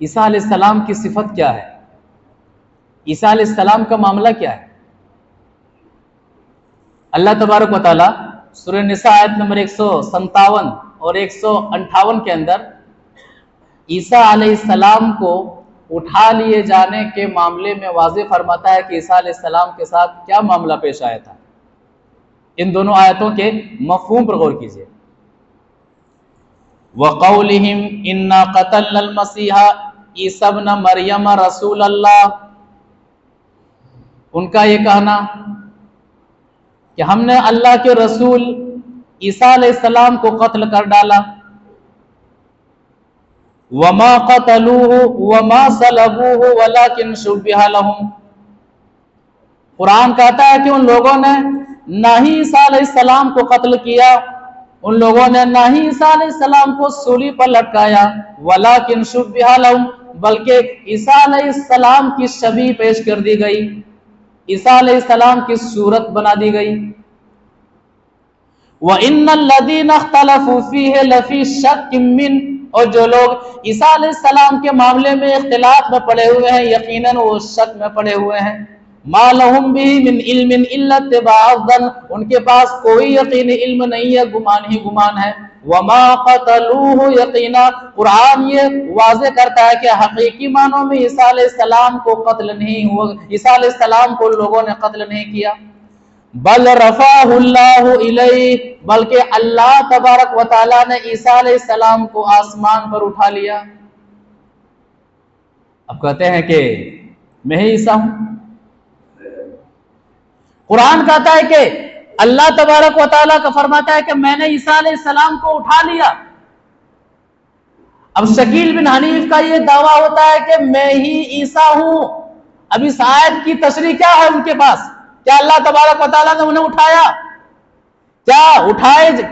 عیسیٰ علیہ السلام کی صفت کیا ہے؟ عیسیٰ علیہ السلام کا معاملہ کیا ہے؟ اللہ تبارک و تعالیٰ سورہ نساء آیت نمبر 157 اور 158 کے اندر عیسیٰ علیہ السلام کو اٹھا لیے جانے کے معاملے میں واضح فرماتا ہے کہ عیسیٰ علیہ السلام کے ساتھ کیا معاملہ پیش آیا تھا۔ ان دونوں آیتوں کے مفہوم پر غور کیجیے۔ وَقَوْلِهِمْ إِنَّا قَتَلْنَا الْمَسِيحَ عِيسَى ابْنَ مَرْيَمَ رَسُولَ اللَّهِ، ان کا یہ کہنا کہ ہم نے اللہ کے رسول عیسیٰ علیہ السلام کو قتل کر ڈالا۔ وَمَا قَتَلُوهُ وَمَا صَلَبُوهُ وَلَكِنْ شُبِّهَ لَهُمْ، قرآن کہتا ہے کہ ان لوگوں نے نہ ہی عیسیٰ علیہ السلام کو قتل کیا، ان لوگوں نے نہ ہی عیسیٰ علیہ السلام کو سولی پر لٹکایا، وَلَكِنْ شُبِّهَ لَهُمْ، بلکہ عیسیٰ علیہ السلام کی شبیہ پیش کر دی گئی، عیسیٰ علیہ السلام کی صورت بنا دی گئی۔ وَإِنَّ الَّذِينَ اخْتَلَفُوا فِيهِ لَفِي شَكٍّ مِّنْهُ، اور جو لوگ عیسیٰ علیہ السلام کے معاملے میں اختلاف میں پڑے ہوئے ہیں، یقیناً وہ شک میں پڑے ہوئے ہیں۔ مَا لَهُمْ بِهِ مِنْ عِلْمٍ إِلَّا اتِّبَاعَ الظَّنِّ، ان کے پاس کوئی یقینی علم نہیں ہے، گمان ہی گمان ہے۔ وَمَا قَتَلُوهُ، یقینا قرآن یہ واضح کرتا ہے کہ حقیقی معنوں میں عیسیٰ علیہ السلام کو قتل نہیں ہوا، عیسیٰ علیہ السلام کو لوگوں نے قتل نہیں کیا۔ بل رفعہ اللہ الیہ، بلکہ اللہ تبارک و تعالیٰ نے عیسیٰ علیہ السلام کو آسمان پر اٹھا لیا۔ اب کہتے ہیں کہ میں ہی عیسیٰ ہوں۔ قرآن کہتا ہے کہ اللہ تبارک و تعالیٰ کا فرماتا ہے کہ میں نے عیسیٰ علیہ السلام کو اٹھا لیا۔ اب شکیل بن حنیف کا یہ دعویٰ ہوتا ہے کہ میں ہی عیسیٰ ہوں۔ اب اس آیت کی تشریح کیا ہے ان کے پاس؟ کیا اللہ تبارک و تعالیٰ نے انہیں اٹھایا؟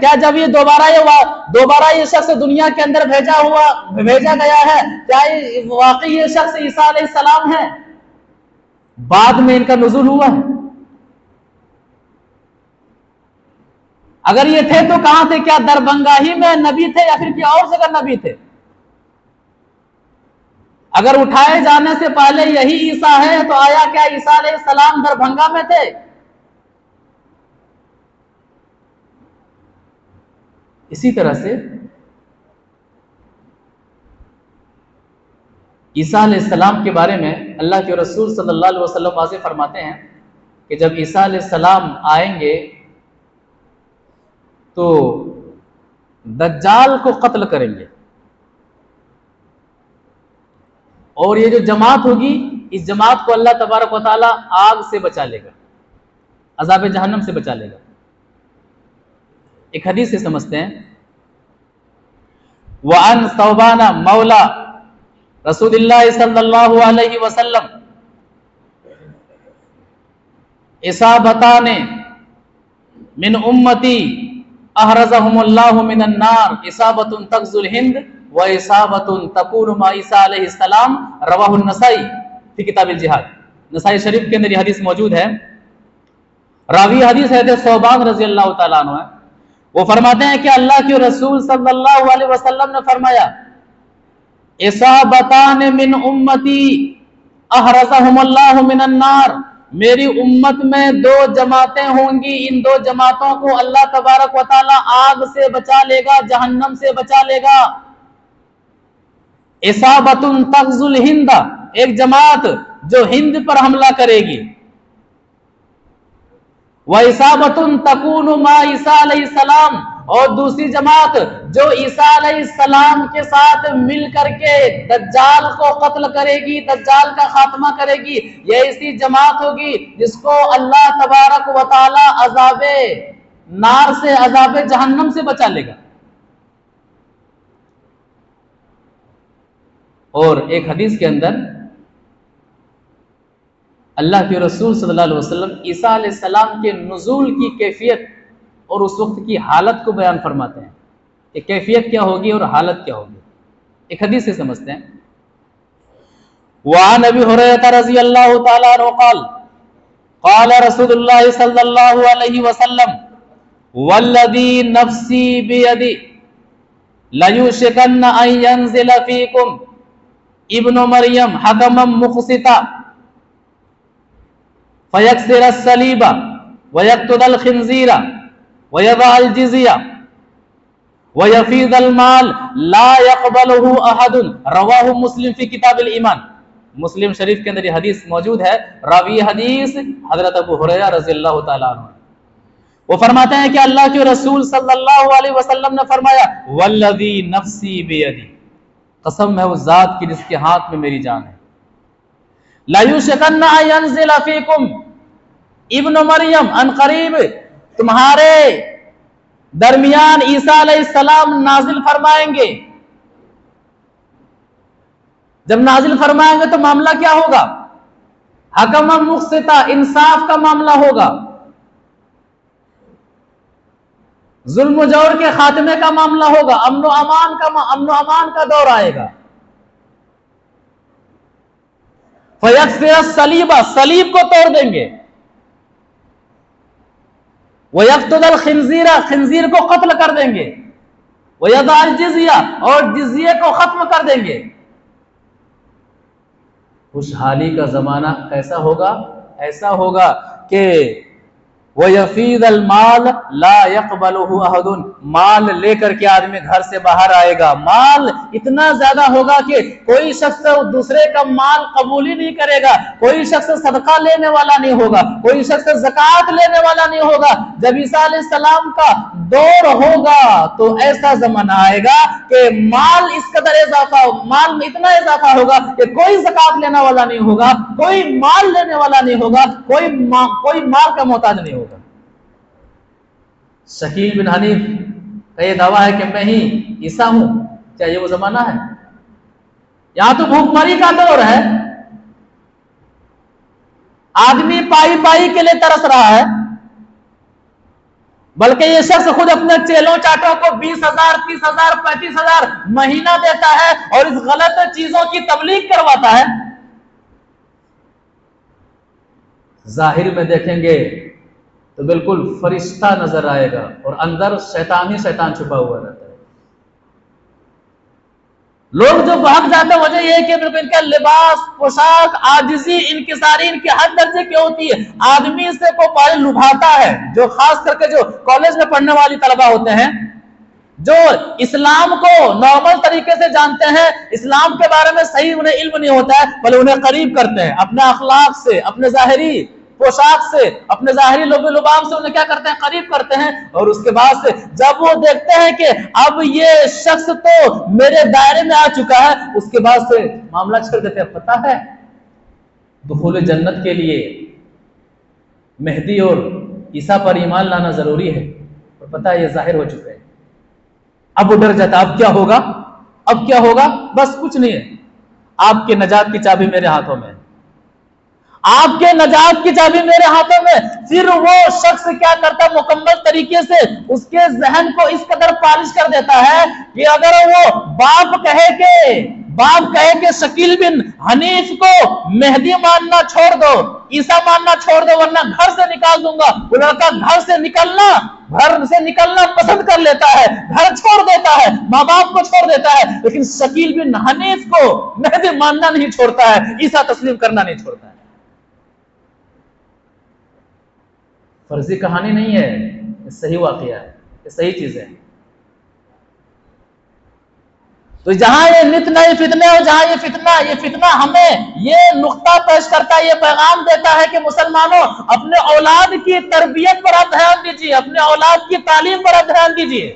کیا جب یہ دوبارہ یہ شخص دنیا کے اندر بھیجا گیا ہے، کیا واقعی یہ شخص عیسیٰ علیہ السلام ہے؟ بعد میں ان کا نزول ہوا ہے۔ اگر یہ تھے تو کہاں تھے؟ کیا دربنگا ہی میں نبی تھے یا پھر کیا اور جگہ نبی تھے؟ اگر اٹھائے جانے سے پہلے یہی عیسیٰ ہے تو آیا کیا عیسیٰ علیہ السلام دربھنگا میں تھے؟ اسی طرح سے عیسیٰ علیہ السلام کے بارے میں اللہ کے رسول صلی اللہ علیہ وسلم واضح فرماتے ہیں کہ جب عیسیٰ علیہ السلام آئیں گے تو دجال کو قتل کریں گے، اور یہ جو جماعت ہوگی اس جماعت کو اللہ تبارک و تعالیٰ آگ سے بچا لے گا، عذاب جہنم سے بچا لے گا۔ ایک حدیث سے سمجھتے ہیں، وَعَنْ ثَوْبَانَ مَوْلَى رسول اللہ صلی اللہ علیہ وسلم اصابتان من امتی احرزهم اللہ من النار، اصابت تغزو الہند و اصابت تکون ما عیسیٰ علیہ السلام، رواہ النسائی فی کتاب الجہاد۔ نسائی شریف کے اندر یہ حدیث موجود ہے۔ راوی حدیث ہے ثوبان رضی اللہ تعالیٰ عنہ ہے، وہ فرماتے ہیں کہ اللہ کے رسول صلی اللہ علیہ وسلم نے فرمایا اصابتان من امتی احرزهم اللہ من النار، میری امت میں دو جماعتیں ہوں گی، ان دو جماعتوں کو اللہ تبارک و تعالی آگ سے بچا لے گا، جہنم سے بچا لے گا۔ اصابت تغزو الہند، ایک جماعت جو ہند پر حملہ کرے گی، وَإِصَابَةٌ تَكُونُ مَا عِيسَىٰ علیہ السلام، اور دوسری جماعت جو عیسیٰ علیہ السلام کے ساتھ مل کر کے دجال کو قتل کرے گی، دجال کا خاتمہ کرے گی۔ یہ ایسی جماعت ہوگی جس کو اللہ تبارک و تعالی عذاب نار سے، عذاب جہنم سے بچا لے گا۔ اور ایک حدیث کے اندر اللہ کے رسول صلی اللہ علیہ وسلم عیسیٰ علیہ السلام کے نزول کی کیفیت اور اس وقت کی حالت کو بیان فرماتے ہیں کہ کیفیت کیا ہوگی اور حالت کیا ہوگی۔ ایک حدیث سے سمجھتے ہیں، وعن ابی ہریرہ رضی اللہ تعالی عنہ قال قال رسول اللہ صلی اللہ علیہ وسلم والذی نفسی بیدی لیوشکن ان ینزل فیکم ابن مریم حکمم مقسطا فیکسر الصلیب ویقتل الخنزیر ویضع الجزیہ ویفیض المال لا يقبلہ احد، رواہ مسلم فی کتاب الایمان۔ مسلم شریف کے اندر یہ حدیث موجود ہے، راوی حدیث حضرت ابو ہریرہ رضی اللہ تعالیٰ عنہ، وہ فرماتے ہیں کہ اللہ کے رسول صلی اللہ علیہ وسلم نے فرمایا والذی نفسی بیدی، قسم ہے اس ذات کی جس کے ہاتھ میں میری جان ہے، لا یوشکن ان ینزل فیکم ابن مریم، ان قریب تمہارے درمیان عیسیٰ علیہ السلام نازل فرمائیں گے۔ جب نازل فرمائیں گے تو معاملہ کیا ہوگا؟ حکم مقسطا، انصاف کا معاملہ ہوگا، ظلم و جور کے خاتمے کا معاملہ ہوگا، امن و امان کا دور آئے گا۔ فیکسر الصلیب، صلیب کو توڑ دیں گے، ویقتل الخنزیر، خنزیر کو قتل کر دیں گے، ویضع الجزیہ، اور جزیے کو ختم کر دیں گے۔ خوشحالی کا زمانہ کیسا ہوگا؟ ایسا ہوگا کہ وَيَفِيضَ الْمَالَ لَا يَقْبَلُهُ أَحَدٌ، مال لے کر کے آدمی گھر سے باہر آئے گا، مال اتنا زیادہ ہوگا کہ کوئی شخص دوسرے کا مال قبول ہی نہیں کرے گا، کوئی شخص صدقہ لینے والا نہیں ہوگا، کوئی شخص زکوٰۃ لینے والا نہیں ہوگا۔ جب عیسیٰ علیہ السلام کا دور ہوگا تو ایسا زمانہ آئے گا کہ مال اس قدر اضافہ، مال میں اتنا اضافہ ہوگا کہ کوئی زکوٰۃ لینے والا نہیں ہوگا، کوئی مال لینے والا نہیں ہوگا، کوئی مال کا محتاج نہیں ہوگا۔ شکیل بن حنیف کا یہ دعویٰ ہے کہ میں ہی عیسیٰ ہوں، کیا یہ وہ زمانہ ہے؟ یہاں تو بھوک مری کا دور ہے، آدمی پائی پائی کے لیے ترس رہا ہے، بلکہ یہ شخص خود اپنے چیلوں چاٹوں کو 20,000 30,000 35,000 مہینہ دیتا ہے اور اس غلط چیزوں کی تبلیغ کرواتا ہے۔ ظاہر میں دیکھیں گے تو بالکل فرشتہ نظر آئے گا اور اندر شیطان ہی شیطان چھپا ہوا رہتا ہے۔ لوگ جو بھاگ جاتے ہیں وجہ یہ ہے کہ بالکل ان کا لباس، پوشاک، عاجزی، انکساری ان کے حد درجے کی ہوتی ہے۔ آدمی سے کو پہلے لبھاتا ہے، جو خاص کر کے جو کالج میں پڑھنے والی طلبہ ہوتے ہیں، جو اسلام کو نارمل طریقے سے جانتے ہیں، اسلام کے بارے میں صحیح انہیں علم نہیں ہوتا ہے، بلکہ انہیں قریب کرتے ہیں اپنے اخلاق سے، اپنے ظاہری پوشاک سے، اپنے ظاہری لب و لبام سے انہیں کیا کرتے ہیں؟ قریب کرتے ہیں، اور اس کے بعد سے جب وہ دیکھتے ہیں کہ اب یہ شخص تو میرے دائرے میں آ چکا ہے، اس کے بعد سے معاملہ چھوڑ دیتے ہیں۔ پتہ ہے دخول جنت کے لیے مہدی اور عیسیٰ پر ایمان لانا ضروری ہے، اور پتہ ہے یہ ظاہر ہو چکا ہے۔ اب وہ ڈر جاتا، اب کیا ہوگا؟ اب کیا ہوگا؟ بس کچھ نہیں ہے، آپ کے نجات کی چابی میرے ہاتھوں میں ہے، آپ کے نجات کی چابی میرے ہاتھوں میں۔ پھر وہ شخص کیا کرتا ہے؟ مکمل طریقے سے اس کے ذہن کو اس قدر پالش کر دیتا ہے کہ اگر وہ باپ کہے کہ شکیل بن حنیف کو مہدی ماننا چھوڑ دو، عیسیٰ ماننا چھوڑ دو ورنہ گھر سے نکال دوں گا، وہ لڑکا گھر سے نکلنا پسند کر لیتا ہے، گھر چھوڑ دیتا ہے، ماں باپ کو چھوڑ دیتا ہے، لیکن شکیل بن حنیف کو مہدی ماننا نہیں چھوڑتا ہے، عیسیٰ تسلیم کرنا نہیں چھوڑتا ہے۔ فرضی کہانی نہیں ہے، یہ صحیح واقعہ ہے، یہ صحیح چیز ہے۔ تو جہاں یہ نت نئے فتنے اور جہاں یہ فتنہ ہمیں یہ نقطہ پیش کرتا ہے، یہ پیغام دیتا ہے کہ مسلمانوں اپنے اولاد کی تربیت پر آپ دھیان دیجیے، اپنے اولاد کی تعلیم پر آپ دھیان دیجیے۔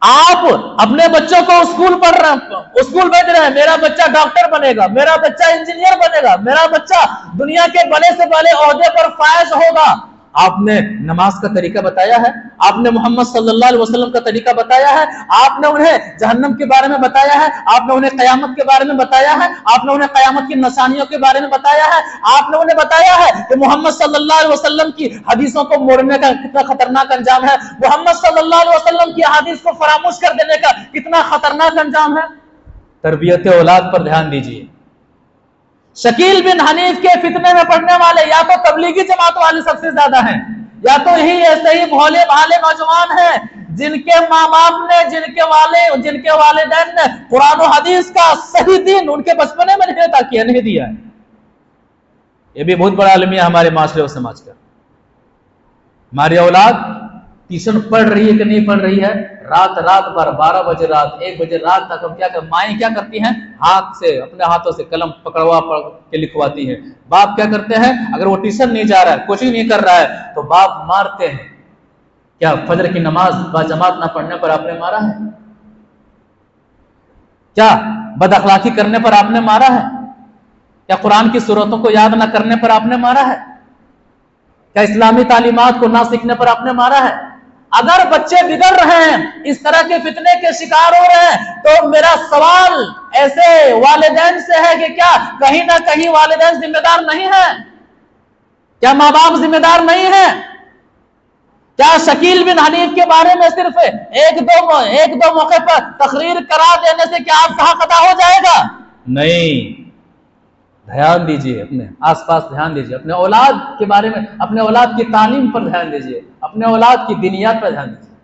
آپ اپنے بچوں کو اسکول بھیج رہے ہیں، میرا بچہ ڈاکٹر بنے گا، میرا بچہ انجینئر بنے گا، میرا بچہ دنیا کے بڑے سے بڑے عہدے پر فائز ہوگا۔ آپ نے نماز کا طریقہ بتایا ہے، آپ نے محمد صلی اللہ علیہ وسلم کا طریقہ بتایا ہے، آپ نے انہیں جہنم کے بارے میں بتایا ہے، آپ نے انہیں قیامت کے بارے میں بتایا ہے، آپ نے انہیں قیامت کی نشانیوں کے بارے میں بتایا ہے، آپ نے انہیں بتایا ہے کہ محمد صلی اللہ علیہ وسلم کی حدیثوں کو موڑنے کا کتنا خطرناک انجام ہے، محمد صلی اللہ علیہ وسلم کی حدیث کو فراموش کر دینے کا کتنا خطرناک انجام ہے۔ تربیت اولاد پر دھیان دیجیے۔ شکیل بن حنیف کے فتنے میں پڑھنے والے یا تو تبلیغی جماعت والے سب سے زیادہ ہیں، یا تو ہی ایسے ہی بھولے بھالے نوجوان ہیں جن کے ماں باپ نے، جن کے والدین نے قرآن و حدیث کا صحیح دین ان کے بچپنے میں نہیں عطا کیا، نہیں دیا ہے۔ یہ بھی بہت بڑا المیہ ہمارے معاشرے اور سماج کا۔ ہماری اولاد ٹیوشن پڑھ رہی ہے کہ نہیں پڑھ رہی ہے، رات بھر 12 بجے رات 1 بجے رات تک ہم مائیں کیا کرتی ہیں، ہاتھ سے اپنے ہاتھوں سے قلم پکڑوا کے لکھواتی ہیں۔ باپ کیا کرتے ہیں، اگر وہ ٹیوشن نہیں جا رہا ہے، کوچنگ نہیں کر رہا ہے تو باپ مارتے ہیں۔ کیا فجر کی نماز باجماعت نہ پڑھنے پر آپ نے مارا ہے؟ کیا بد اخلاقی کرنے پر آپ نے مارا ہے؟ کیا قرآن کی سورتوں کو یاد نہ کرنے پر آپ نے مارا ہے؟ کیا اسلامی تعلیمات کو نہ سیکھنے پر آپ نے مارا ہے؟ اگر بچے بگڑ رہے ہیں، اس طرح کے فتنے کے شکار ہو رہے ہیں، تو میرا سوال ایسے والدین سے ہے کہ کیا کہیں نہ کہیں والدین ذمہ دار نہیں ہیں؟ کیا ماں باپ ذمہ دار نہیں ہیں؟ کیا شکیل بن حنیف کے بارے میں صرف ایک دو موقع پر تقریر کرا دینے سے کیا آپ کا حق ادا ہو جائے گا؟ نہیں، دھیان دیجیے، اپنے آس پاس دھیان دیجیے، اپنے اولاد کے بارے میں، اپنے اولاد کی تعلیم پر دھیان دیجیے، اپنے اولاد کی دینیات پر دھیان دیجیے۔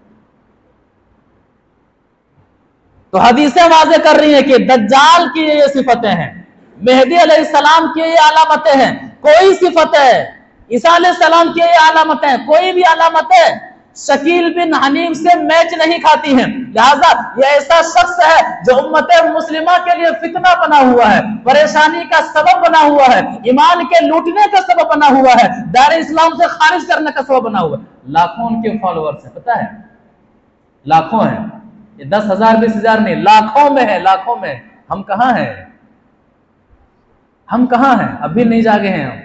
تو حدیثیں واضح کر رہی ہیں کہ دجال کی یہ صفتیں ہیں، مہدی علیہ السلام کی یہ علامتیں ہیں، کوئی صفت ہے، عیسیٰ علیہ السلام کی یہ علامتیں، کوئی بھی علامتیں شکیل بن حنیف سے میچ نہیں کھاتی ہیں۔ لہذا یہ ایسا شخص ہے جو امت مسلمہ کے لیے فتنہ بنا ہوا ہے، پریشانی کا سبب بنا ہوا ہے، ایمان کے لوٹنے کا سبب بنا ہوا ہے، دار اسلام سے خارج کرنے کا سبب بنا ہوا ہے۔ لاکھوں ان کے فالوورز ہیں، پتہ ہے، لاکھوں ہیں، یہ 10,000 20,000 نہیں، لاکھوں میں ہے، لاکھوں میں۔ ہم کہاں ہیں؟ ہم کہاں ہیں؟ ابھی نہیں جاگے ہیں ہم۔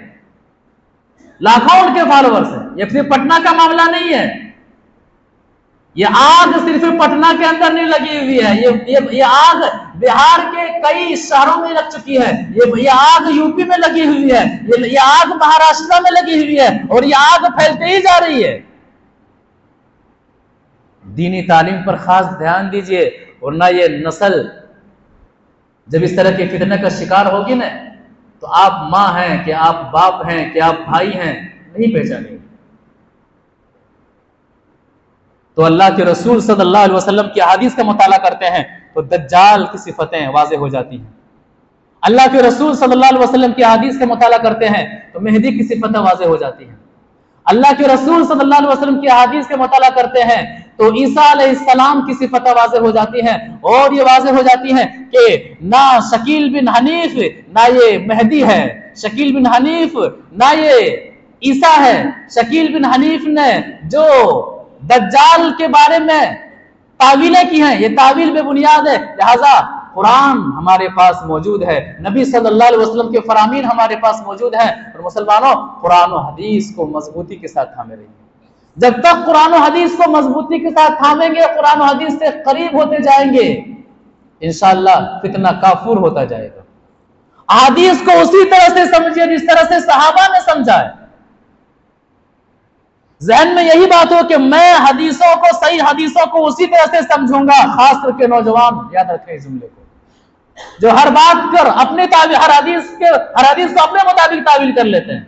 لاکھوں ان کے فالوورز ہیں۔ یہ صرف پٹنہ کا معاملہ نہیں ہے، یہ آگ صرف پٹنہ کے اندر نہیں لگی ہوئی ہے، یہ آگ بہار کے کئی شہروں میں لگ چکی ہے، یہ آگ یوپی میں لگی ہوئی ہے، یہ آگ مہاراشٹر میں لگی ہوئی ہے، اور یہ آگ پھیلتے ہی جا رہی ہے۔ دینی تعلیم پر خاص دھیان دیجئے، ورنہ یہ نسل جب اس طرح کے فتنے کا شکار ہوگی نا، تو آپ ماں ہیں کہ آپ باپ ہیں کہ آپ بھائی ہیں نہیں پہچانیں گے۔ تو اللہ کے رسول صلی اللہ علیہ وسلم کی حدیث کا مطالعہ کرتے ہیں تو دجال کی صفتیں واضح ہو جاتی ہیں۔ اللہ کے رسول صلی اللہ علیہ وسلم کی حدیث کا مطالعہ کرتے ہیں تو مہدی کی صفتیں واضح ہو جاتی ہیں۔ اللہ کے رسول صلی اللہ علیہ وسلم کی حدیث کا مطالعہ کرتے ہیں تو عیسیٰ علیہ السلام کی صفتیں واضح ہو جاتی ہیں، اور یہ واضح ہو جاتی ہیں کہ نہ شکیل بن حنیف نہ یہ مہدی ہے، شکیل بن حنیف نہ یہ عیسیٰ ہے۔ شکیل بن حنیف نے جو دجال کے بارے میں تعویلیں کی ہیں، یہ تعویل بے بنیاد ہے۔ لہذا قرآن ہمارے پاس موجود ہے، نبی صلی اللہ علیہ وسلم کے فرامین ہمارے پاس موجود ہیں، اور مسلمانوں قرآن و حدیث کو مضبوطی کے ساتھ تھامے رہیے۔ جب تک قرآن و حدیث کو مضبوطی کے ساتھ تھامیں گے، قرآن و حدیث سے قریب ہوتے جائیں گے، انشاءاللہ فتنہ کافور ہوتا جائے گا۔ حدیث کو اسی طرح سے سمجھیے جس طرح سے صحابہ نے سمجھا ہے۔ ذہن میں یہی بات ہو کہ میں حدیثوں کو، صحیح حدیثوں کو اسی طرح سے سمجھوں گا۔ خاص طور کے نوجوان یاد رکھیں اس جملے کو، جو ہر بات کر اپنے ہر حدیث کو اپنے مطابق تعویل کر لیتے ہیں،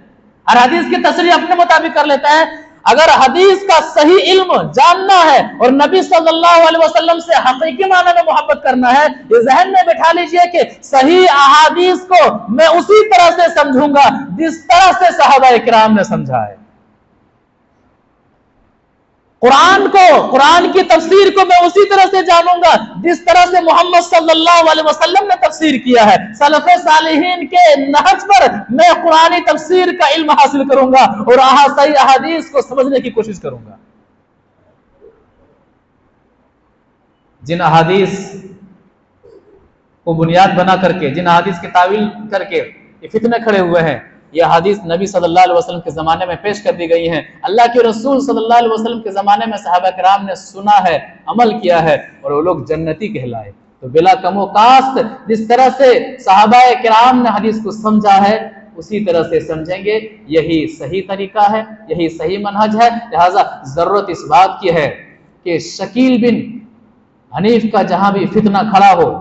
ہر حدیث کی تشریح اپنے مطابق کر لیتے ہیں۔ اگر حدیث کا صحیح علم جاننا ہے اور نبی صلی اللہ علیہ وسلم سے حقیقی معنی میں محبت کرنا ہے، یہ ذہن میں بٹھا لیجئے کہ صحیح احادیث کو میں اسی طرح سے سمجھوں گا جس طرح سے صحابہ کرام نے سمجھا ہے۔ قرآن کی تفسیر کو میں اسی طرح سے جانوں گا جس طرح سے محمد صلی اللہ علیہ وسلم نے تفسیر کیا ہے۔ سلف صالحین کے نہج پر میں قرآنی تفسیر کا علم حاصل کروں گا اور صحیح احادیث کو سمجھنے کی کوشش کروں گا۔ جن احادیث کو بنیاد بنا کر کے، جن احادیث کی تعویل کر کے یہ فتنے کھڑے ہوئے ہیں، یہ حدیث نبی صلی اللہ علیہ وسلم کے زمانے میں پیش کر دی گئی ہیں۔ اللہ کے رسول صلی اللہ علیہ وسلم کے زمانے میں صحابہ کرام نے سنا ہے، عمل کیا ہے، اور وہ لوگ جنتی کہلائے۔ تو بلا کم و کاست جس طرح سے صحابہ کرام نے حدیث کو سمجھا ہے اسی طرح سے سمجھیں گے، یہی صحیح طریقہ ہے، یہی صحیح منہج ہے۔ لہٰذا ضرورت اس بات کی ہے کہ شکیل بن حنیف کا جہاں بھی فتنہ کھڑا ہو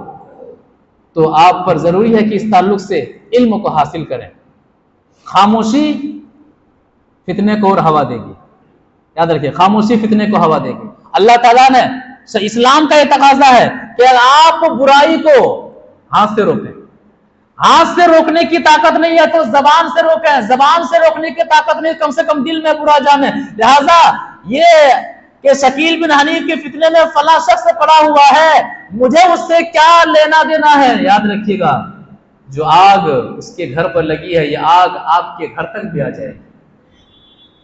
تو آپ پر ضروری ہے کہ اس تعلق سے علم کو حاصل کریں۔ خاموشی فتنے کو اور ہوا دے گی، یاد رکھیں، خاموشی فتنے کو ہوا دے گی۔ اللہ تعالیٰ نے اسلام کا یہ تقاضا ہے کہ آپ برائی کو ہاتھ سے روکیں. ہاتھ سے روکنے کی طاقت نہیں ہے تو زبان سے روکیں. زبان سے روکنے کی طاقت نہیں, کم سے کم دل میں برا جانے. لہذا یہ کہ شکیل بن حنیف کے فتنے میں فلاں شخص پڑا ہوا ہے, مجھے اس سے کیا لینا دینا ہے. یاد رکھیے گا, جو آگ اس کے گھر پر لگی ہے یہ آگ آپ کے گھر تک بھی آ جائے.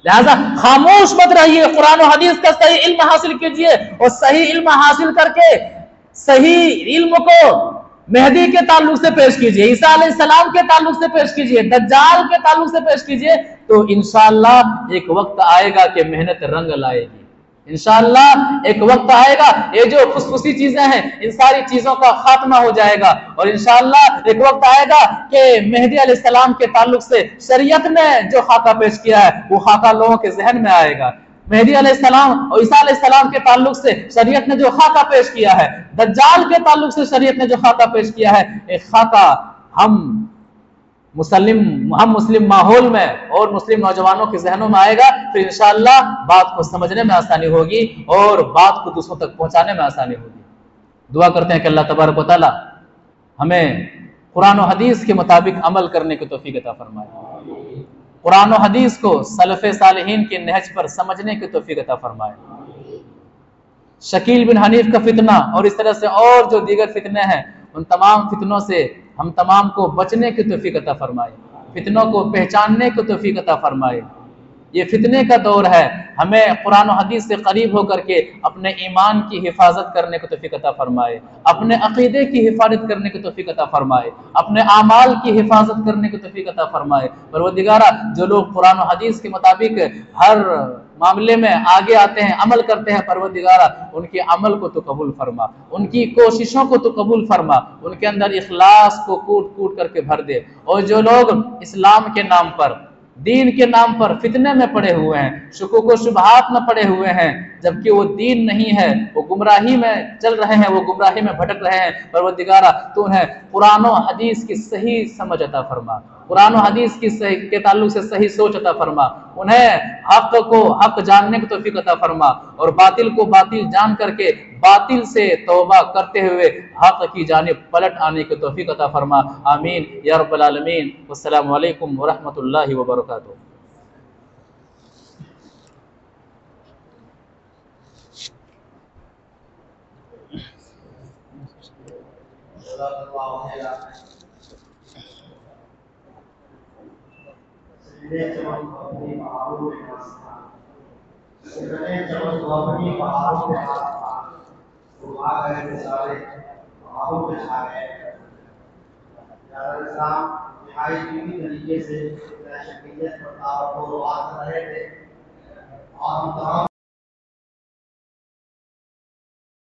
لہذا خاموش مت رہیے, قرآن و حدیث کا صحیح علم حاصل کیجئے, اور صحیح علم حاصل کر کے صحیح علم کو مہدی کے تعلق سے پیش کیجئے, عیسیٰ علیہ السلام کے تعلق سے پیش کیجئے, دجال کے تعلق سے پیش کیجئے, تو انشاءاللہ ایک وقت آئے گا کہ محنت رنگ لائے گی. انشاءاللہ ایک وقت آئے گا, یہ جو خصوصی چیزیں ہیں ان ساری چیزوں کا خاتمہ ہو جائے گا, اور انشاءاللہ ایک وقت آئے گا کہ مہدی علیہ السلام کے تعلق سے شریعت نے جو خاکہ پیش کیا ہے وہ خاکہ لوگوں کے ذہن میں آئے گا. مہدی علیہ السلام اور عیسیٰ علیہ السلام کے تعلق سے شریعت نے جو خاکہ پیش کیا ہے, دجال کے تعلق سے شریعت نے جو خاکہ پیش کیا ہے, ایک خاکہ ہم مسلم ماحول میں اور مسلم نوجوانوں کے ذہنوں میں آئے گا. پھر انشاءاللہ بات کو سمجھنے میں آسانی ہوگی اور بات کو دوسروں تک پہنچانے میں آسانی ہوگی. دعا کرتے ہیں کہ اللہ تبارک و تعالی ہمیں قرآن و حدیث کے مطابق عمل کرنے کی توفیق عطا فرمائے, قرآن و حدیث کو سلف صالحین کے نہج پر سمجھنے کی توفیق عطا فرمائے. شکیل بن حنیف کا فتنہ اور اس طرح سے اور جو دیگر فتنے ہیں, ان تمام فتنوں سے ہم تمام کو بچنے کی توفیق عطا فرمائے, فتنوں کو پہچاننے کی توفیق عطا فرمائے. یہ فتنے کا دور ہے, ہمیں قرآن و حدیث سے قریب ہو کر کے اپنے ایمان کی حفاظت کرنے کی توفیق عطا فرمائے, اپنے عقیدے کی حفاظت کرنے کی توفیق عطا فرمائے, اپنے اعمال کی حفاظت کرنے کی توفیق عطا فرمائے. پروردگارہ جو لوگ قرآن و حدیث کے مطابق ہر معاملے میں آگے آتے ہیں, عمل کرتے ہیں, پروردگارہ ان کے عمل کو تو قبول فرما, ان کی کوششوں کو تو قبول فرما, ان کے اندر اخلاص کو کوٹ کوٹ کر کے بھر دے. اور جو لوگ اسلام کے نام پر, دین کے نام پر فتنے میں پڑے ہوئے ہیں, شکوک و شبہات میں پڑے ہوئے ہیں, جبکہ وہ دین نہیں ہے, وہ گمراہی میں چل رہے ہیں, وہ گمراہی میں بھٹک رہے ہیں, پروردگارہ تو انہیں قرآن و حدیث کی صحیح سمجھ عطا فرما, قرآن و حدیث کی کے تعلق سے صحیح سوچ عطا فرما, انہیں حق کو حق جاننے کی توفیق عطا فرما, اور باطل کو باطل جان کر کے باطل سے توبہ کرتے ہوئے حق کی جانب پلٹ آنے کی توفیق عطا فرما. آمین یا رب العالمین. والسلام علیکم ورحمۃ اللہ وبرکاتہ. طریقے سے شکیلیت پر تعارف و رعایت کر رہے تھے, اور ہم تمام